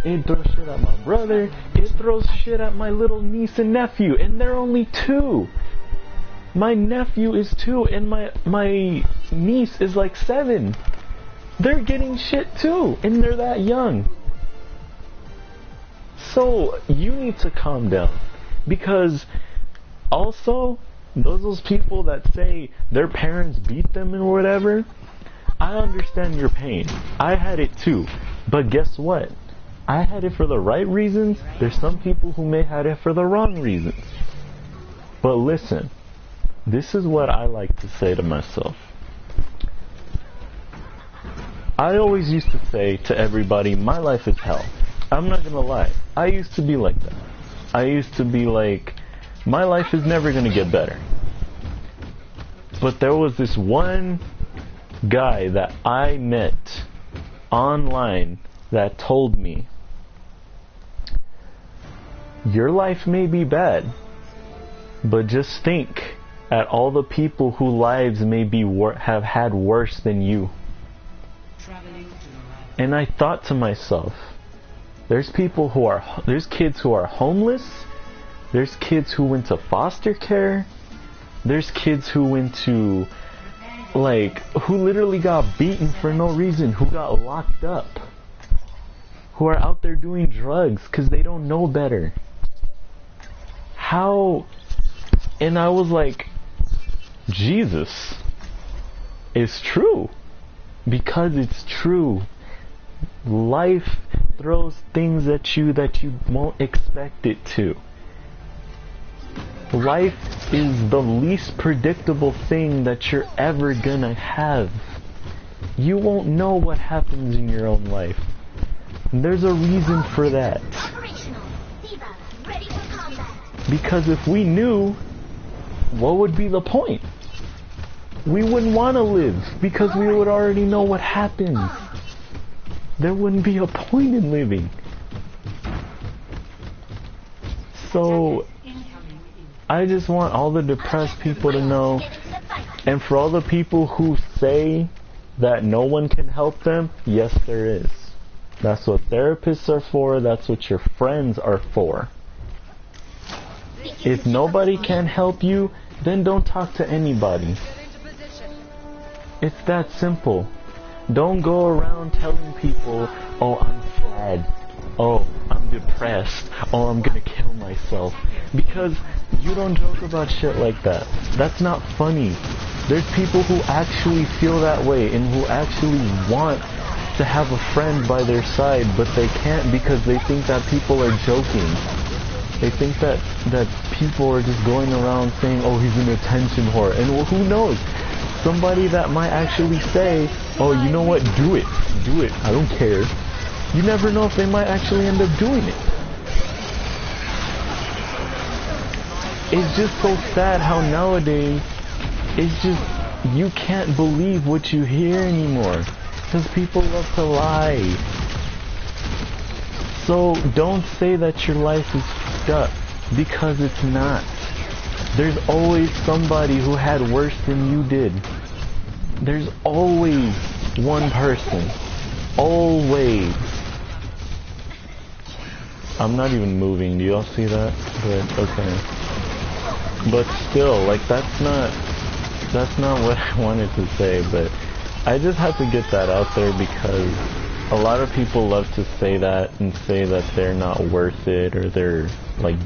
It throws shit at my brother. It throws shit at my little niece and nephew. And they're only 2. My nephew is 2 and my niece is like 7. They're getting shit too. And they're that young. So you need to calm down. Because also, those people that say their parents beat them and whatever, I understand your pain. I had it too. But guess what? I had it for the right reasons. There's some people who may have it for the wrong reasons. But listen, this is what I like to say to myself. I always used to say to everybody, my life is hell. I'm not gonna lie. I used to be like that. I used to be like, my life is never gonna get better. But there was this one guy that I met online that told me, your life may be bad, but just think at all the people whose lives may be have had worse than you. And I thought to myself, there's kids who are homeless, there's kids who went to foster care, there's kids who went to, who literally got beaten for no reason, who got locked up, who are out there doing drugs because they don't know better. How? And I was like, Jesus, it's true. Because it's true. Life throws things at you that you won't expect it to. Life is the least predictable thing that you're ever gonna have. You won't know what happens in your own life. And there's a reason for that. Because if we knew, what would be the point? We wouldn't want to live because we would already know what happens. There wouldn't be a point in living. So I just want all the depressed people to know, and for all the people who say that no one can help them, yes there is. That's what therapists are for, that's what your friends are for. If nobody can help you, then don't talk to anybody. It's that simple. Don't go around telling people, oh, I'm sad, oh, I'm depressed, oh, I'm gonna kill myself. Because you don't joke about shit like that. That's not funny. There's people who actually feel that way and who actually want to have a friend by their side, but they can't because they think that people are joking. They think that people are just going around saying, oh, he's an attention whore. And well, who knows? Somebody that might actually say, oh, you know what, do it, I don't care. You never know if they might actually end up doing it. It's just so sad how nowadays, it's just, you can't believe what you hear anymore. Because people love to lie. So don't say that your life is fucked up, because it's not. There's always somebody who had worse than you did. There's always one person. Always. I'm not even moving, do y'all see that? But, okay. But still, that's not what I wanted to say, but I just had to get that out there because a lot of people love to say that and say that they're not worth it or they're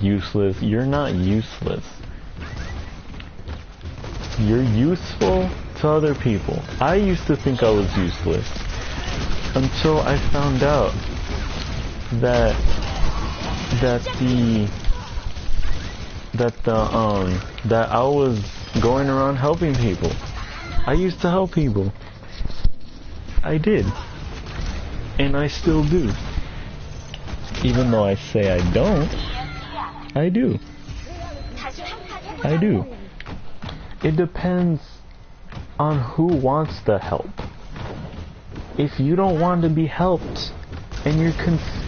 useless. You're not useless. You're useful to other people. I used to think I was useless until I found out that I was going around helping people. I used to help people. I did. And I still do. Even though I say I don't, I do. I do. It depends on who wants the help. If you don't want to be helped, and you're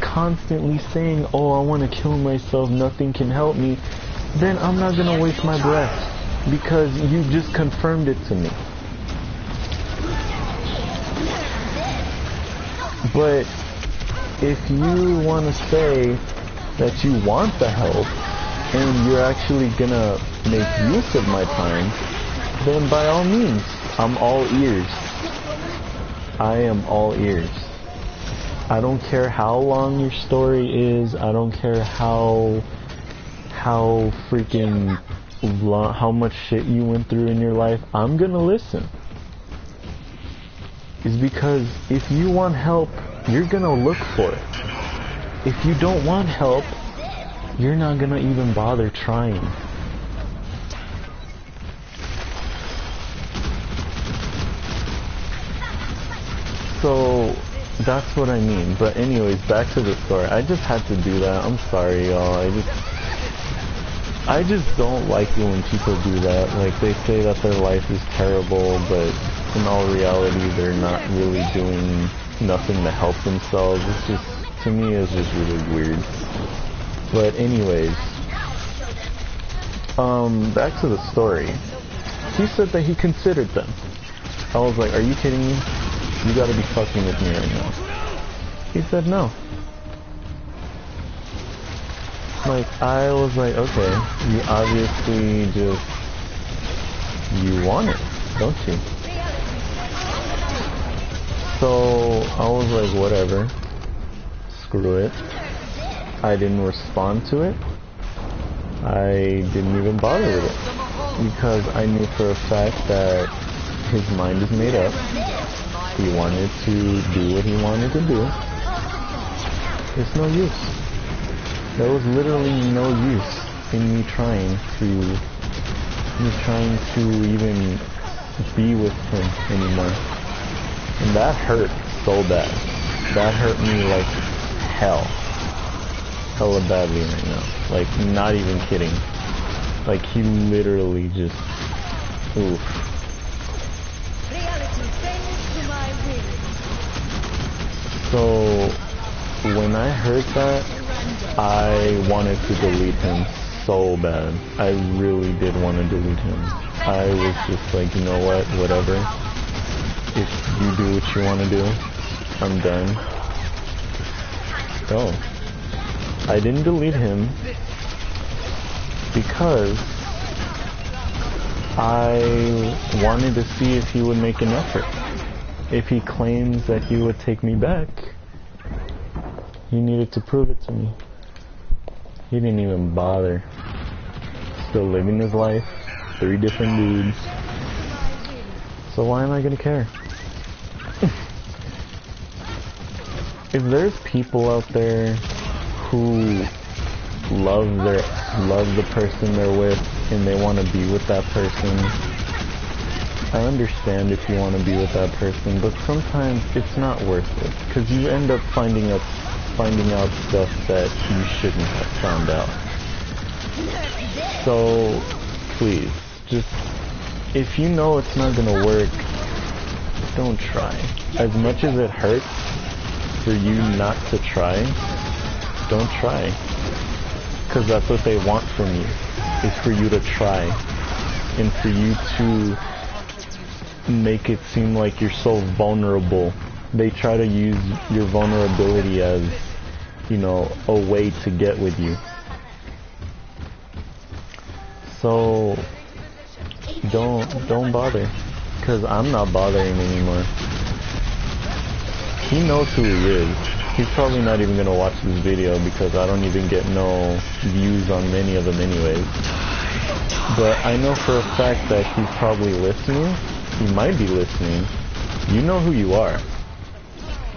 constantly saying, oh, I want to kill myself, nothing can help me, then I'm not going to waste my breath, because you just confirmed it to me. But if you want to say that you want the help, and you're actually going to make use of my time, then by all means, I'm all ears. I am all ears. I don't care how long your story is. I don't care how freaking long, how much shit you went through in your life. I'm gonna listen. It's because if you want help, you're gonna look for it. If you don't want help, you're not gonna even bother trying. So that's what I mean. But anyways, back to the story. I just had to do that. I'm sorry, y'all. I just don't like it when people do that. Like, they say that their life is terrible, but in all reality, they're not really doing nothing to help themselves. It's just, to me, it's just really weird. But anyways, back to the story. He said that he considered them. I was like, are you kidding me? You gotta be fucking with me right now. He said no. Like, I was like, okay, you obviously just, you want it, don't you? So, I was like, whatever. Screw it. I didn't respond to it. I didn't even bother with it. Because I knew for a fact that his mind is made up. He wanted to do what he wanted to do. It's no use. There was literally no use in me trying to even be with him anymore. And that hurt so bad. That hurt me like hell. Hella badly right now. Like, not even kidding. Like, he literally just... oof. So, when I heard that, I wanted to delete him so bad. I really did want to delete him. I was just like, you know what, whatever. If you do what you want to do, I'm done. Go. I didn't delete him because I wanted to see if he would make an effort. If he claims that he would take me back, he needed to prove it to me. He didn't even bother. Still living his life, 3 different dudes. So why am I gonna care? If there's people out there who love the person they're with and they want to be with that person, I understand if you want to be with that person, but sometimes it's not worth it because you end up finding out stuff that you shouldn't have found out. So please, just if you know it's not gonna work, don't try. As much as it hurts for you not to try, don't try. Because that's what they want from you, is for you to try. And for you to make it seem like you're so vulnerable. They try to use your vulnerability as, you know, a way to get with you. So, don't bother. Because I'm not bothering anymore. He knows who he is. He's probably not even going to watch this video because I don't even get no views on many of them anyways. But I know for a fact that he's probably listening. He might be listening. You know who you are.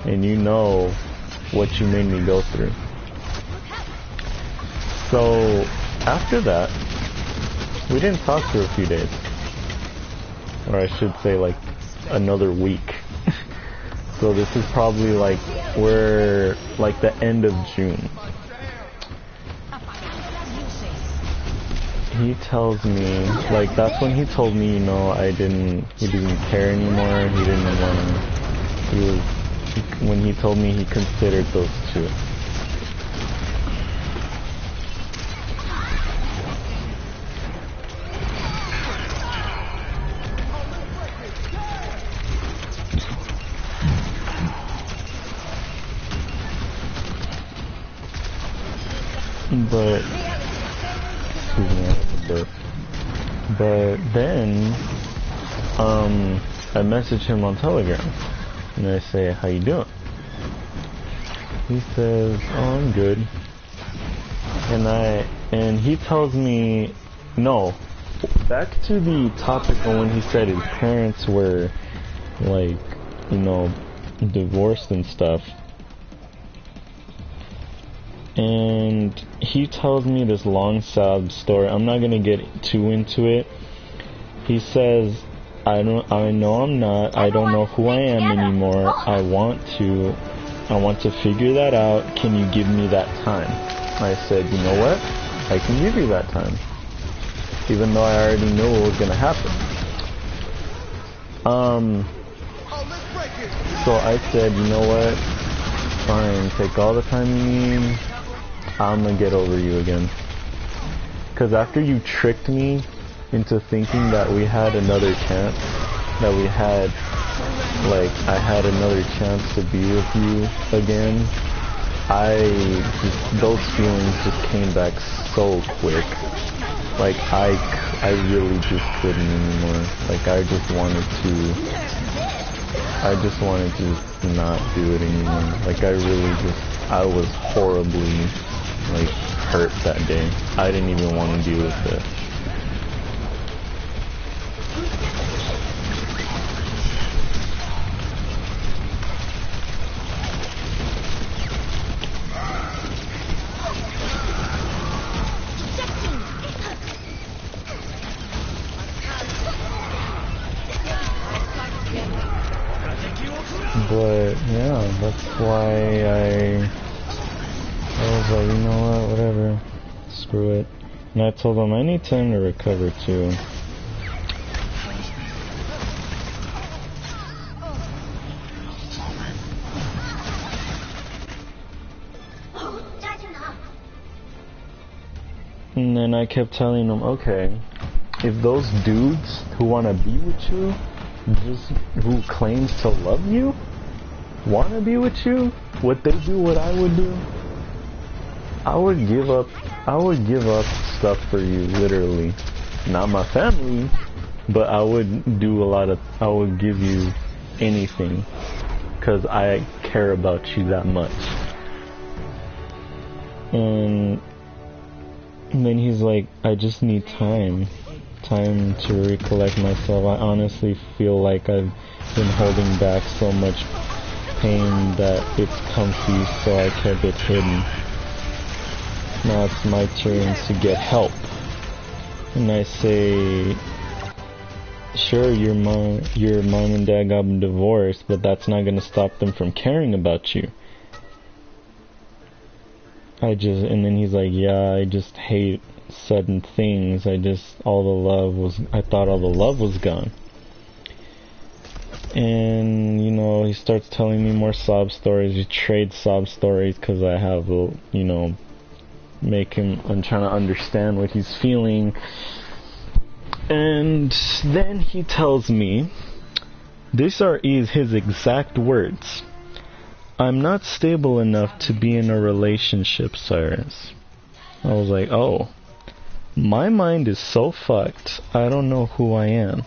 And you know what you made me go through. So, after that, we didn't talk for a few days. Or I should say like another week. So this is probably like, we're like the end of June. He tells me, like that's when he told me, you know, he didn't care anymore, when he told me he considered those 2. But then, I message him on Telegram, and I say, how you doing? He says, oh, I'm good. And he tells me, no, back to the topic of when he said his parents were, like, you know, divorced and stuff. And he tells me this long sad story. I'm not gonna get too into it. He says, I don't know who I am anymore. I want to figure that out. Can you give me that time? I said, you know what? I can give you that time. Even though I already knew what was gonna happen. So I said, you know what? Fine, take all the time you need. I'm gonna get over you again. Because after you tricked me into thinking that we had another chance, that we had, like, I had another chance to be with you again, those feelings just came back so quick. Like, I really just couldn't anymore. Like, I just wanted to not do it anymore. Like, I was horribly, like, hurt that day. I didn't even want to deal with it. But yeah, that's why I was like, you know what, whatever, screw it. And I told him I need time to recover too. And then I kept telling him, okay, if those dudes who want to be with you, who claims to love you, want to be with you, would they do what I would do? I would give up stuff for you, literally. Not my family, but I would give you anything, because I care about you that much. And then he's like, I just need time to recollect myself. I honestly feel like I've been holding back so much pain that it's comfy, so I kept it hidden. Now it's my turn to get help. And I say, sure, your mom and dad got divorced, but that's not gonna stop them from caring about you. And then he's like, yeah, I just hate sudden things. I thought all the love was gone. And, you know, he starts telling me more sob stories. We trade sob stories because I have, you know, I'm trying to understand what he's feeling. And then he tells me, these are his exact words: I'm not stable enough to be in a relationship, Cyrus. I was like, oh, my mind is so fucked, I don't know who I am.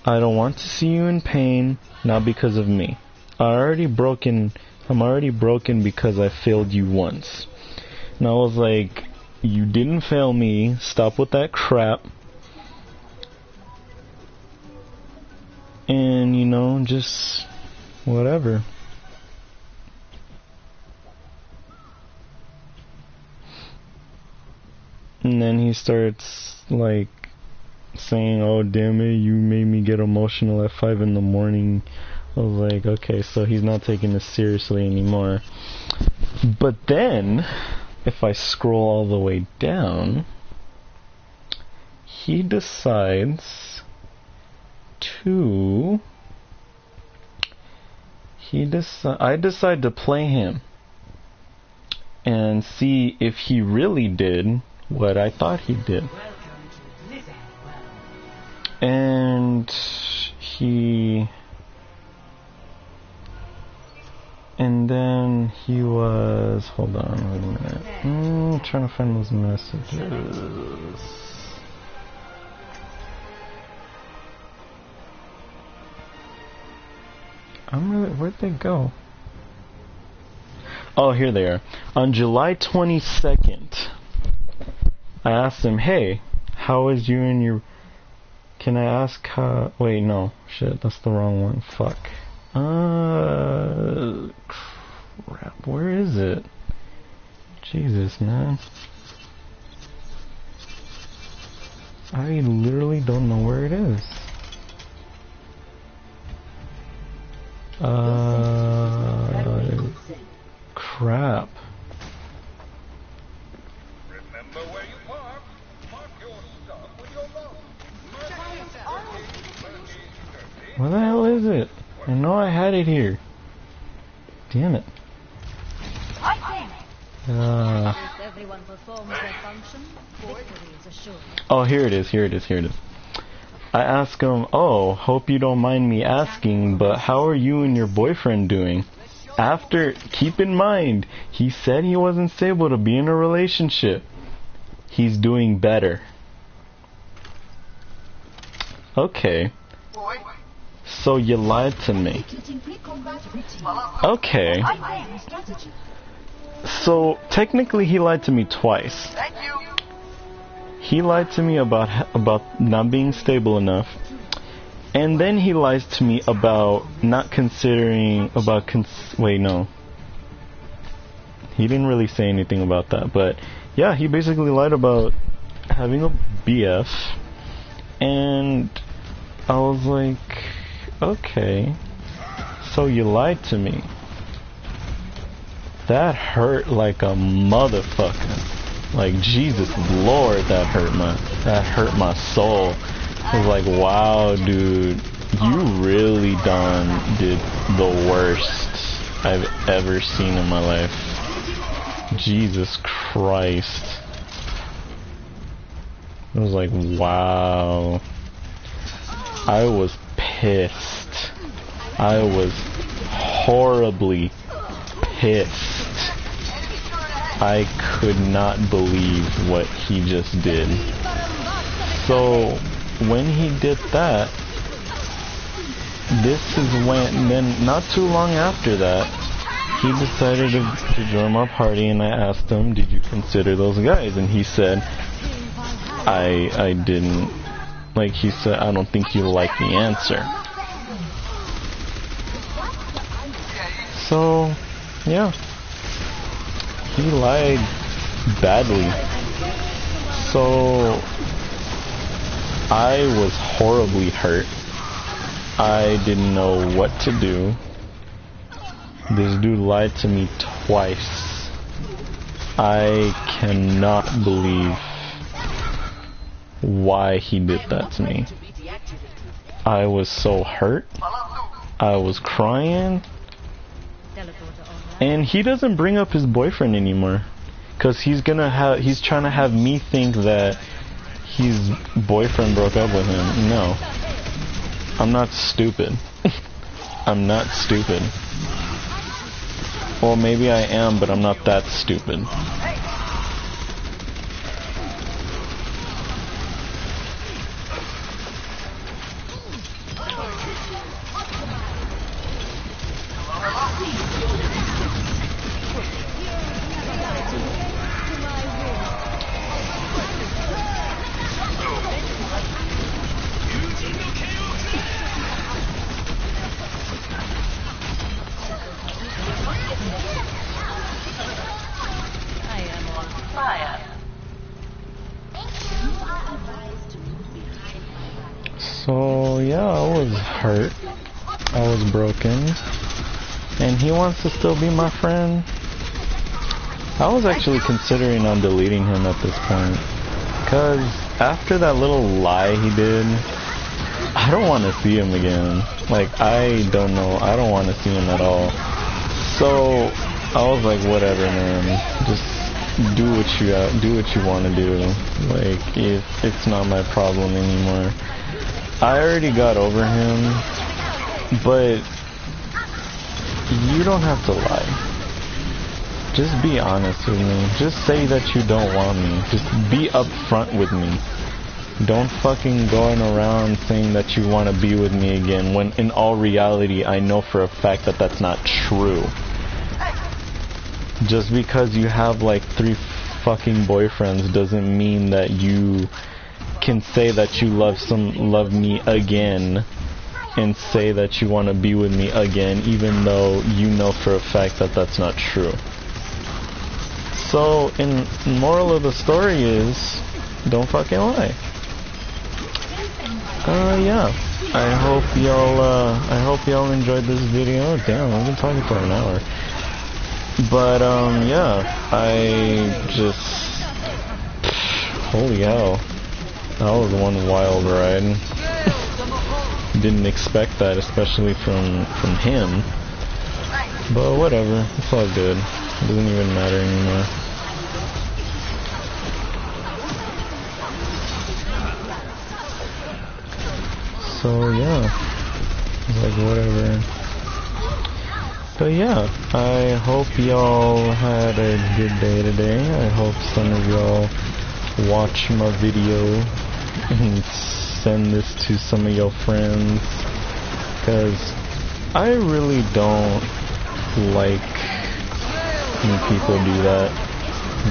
I don't want to see you in pain, not because of me. I'm already broken because I failed you once. And I was like, you didn't fail me, stop with that crap. And, you know, just whatever. And then he starts, like, saying, oh, damn it, you made me get emotional at 5 in the morning. I was like, okay, so he's not taking this seriously anymore. But then, if I scroll all the way down, he decides to... I decide to play him and see if he really did what I thought he did. And then he was, hold on, wait a minute. I'm trying to find those messages. Where'd they go? Oh, here they are. On July 22nd, I asked him, hey, how is you and your... Can I ask how... Wait, no. Shit, that's the wrong one. Fuck. Crap. Where is it? Jesus, man. I literally don't know where it is. Crap. Remember where you park. Park your stuff with your mom. Where the hell is it? I know I had it here. Damn it. everyone performs their function, victory is assured. Oh, here it is, here it is, here it is. I ask him, oh, hope you don't mind me asking, but how are you and your boyfriend doing? After, keep in mind, he said he wasn't stable to be in a relationship. He's doing better. Okay. So you lied to me. Okay. So technically he lied to me twice. He lied to me about not being stable enough, and then he lies to me about not considering wait, no. He didn't really say anything about that, but yeah, he basically lied about having a BF, and I was like, okay, so you lied to me. That hurt like a motherfucker. Like, Jesus Lord, that hurt my soul. I was like, wow, dude, you really did the worst I've ever seen in my life. Jesus Christ. I was like, wow. I was pissed. I was horribly pissed. I could not believe what he just did. So when he did that, this is when, then not too long after that, he decided to join my party, and I asked him, did you consider those guys? And he said, I didn't. Like, he said, I don't think you like the answer. So, yeah. He lied badly. So I was horribly hurt. I didn't know what to do. This dude lied to me twice. I cannot believe why he did that to me. I was so hurt. I was crying. And he doesn't bring up his boyfriend anymore, cause he's trying to have me think that his boyfriend broke up with him. No, I'm not stupid. I'm not stupid. Well, maybe I am, but I'm not that stupid. So yeah, I was hurt. I was broken. And he wants to still be my friend. I was actually considering on deleting him at this point. Cause after that little lie he did, I don't want to see him again. Like, I don't know. I don't want to see him at all. So I was like, whatever, man. Just do what you want to do. Like, it's not my problem anymore. I already got over him, but you don't have to lie. Just be honest with me. Just say that you don't want me. Just be upfront with me. Don't fucking going around saying that you want to be with me again, when in all reality I know for a fact that that's not true. Just because you have like 3 fucking boyfriends doesn't mean that you can say that you love me again and say that you want to be with me again, even though you know for a fact that that's not true. So, in moral of the story is, don't fucking lie. Yeah. I hope y'all enjoyed this video. Damn, I've been talking for an hour. But yeah, I just, holy hell. That was one wild ride. Didn't expect that, especially from him. But whatever, it's all good. It doesn't even matter anymore. So yeah, like whatever. But yeah, I hope y'all had a good day today. I hope some of y'all watch my video and send this to some of your friends, because I really don't like when people do that.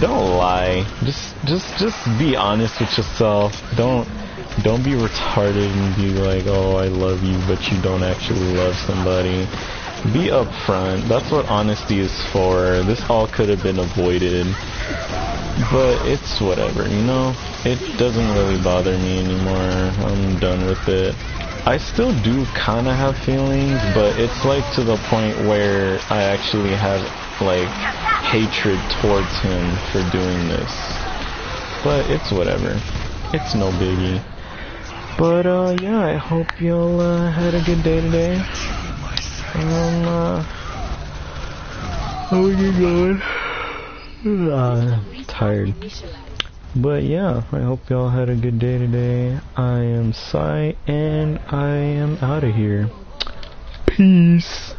Don't lie. Just be honest with yourself. Don't be retarded and be like, oh, I love you, but you don't actually love somebody. Be upfront. That's what honesty is for. This all could have been avoided, but it's whatever, you know? It doesn't really bother me anymore. I'm done with it. I still do kind of have feelings, but it's like to the point where I actually have like hatred towards him for doing this. But it's whatever. It's no biggie. But yeah, I hope y'all had a good day today. How we get going? Tired. But yeah, I hope y'all had a good day today. I am Sai, and I am out of here. Peace.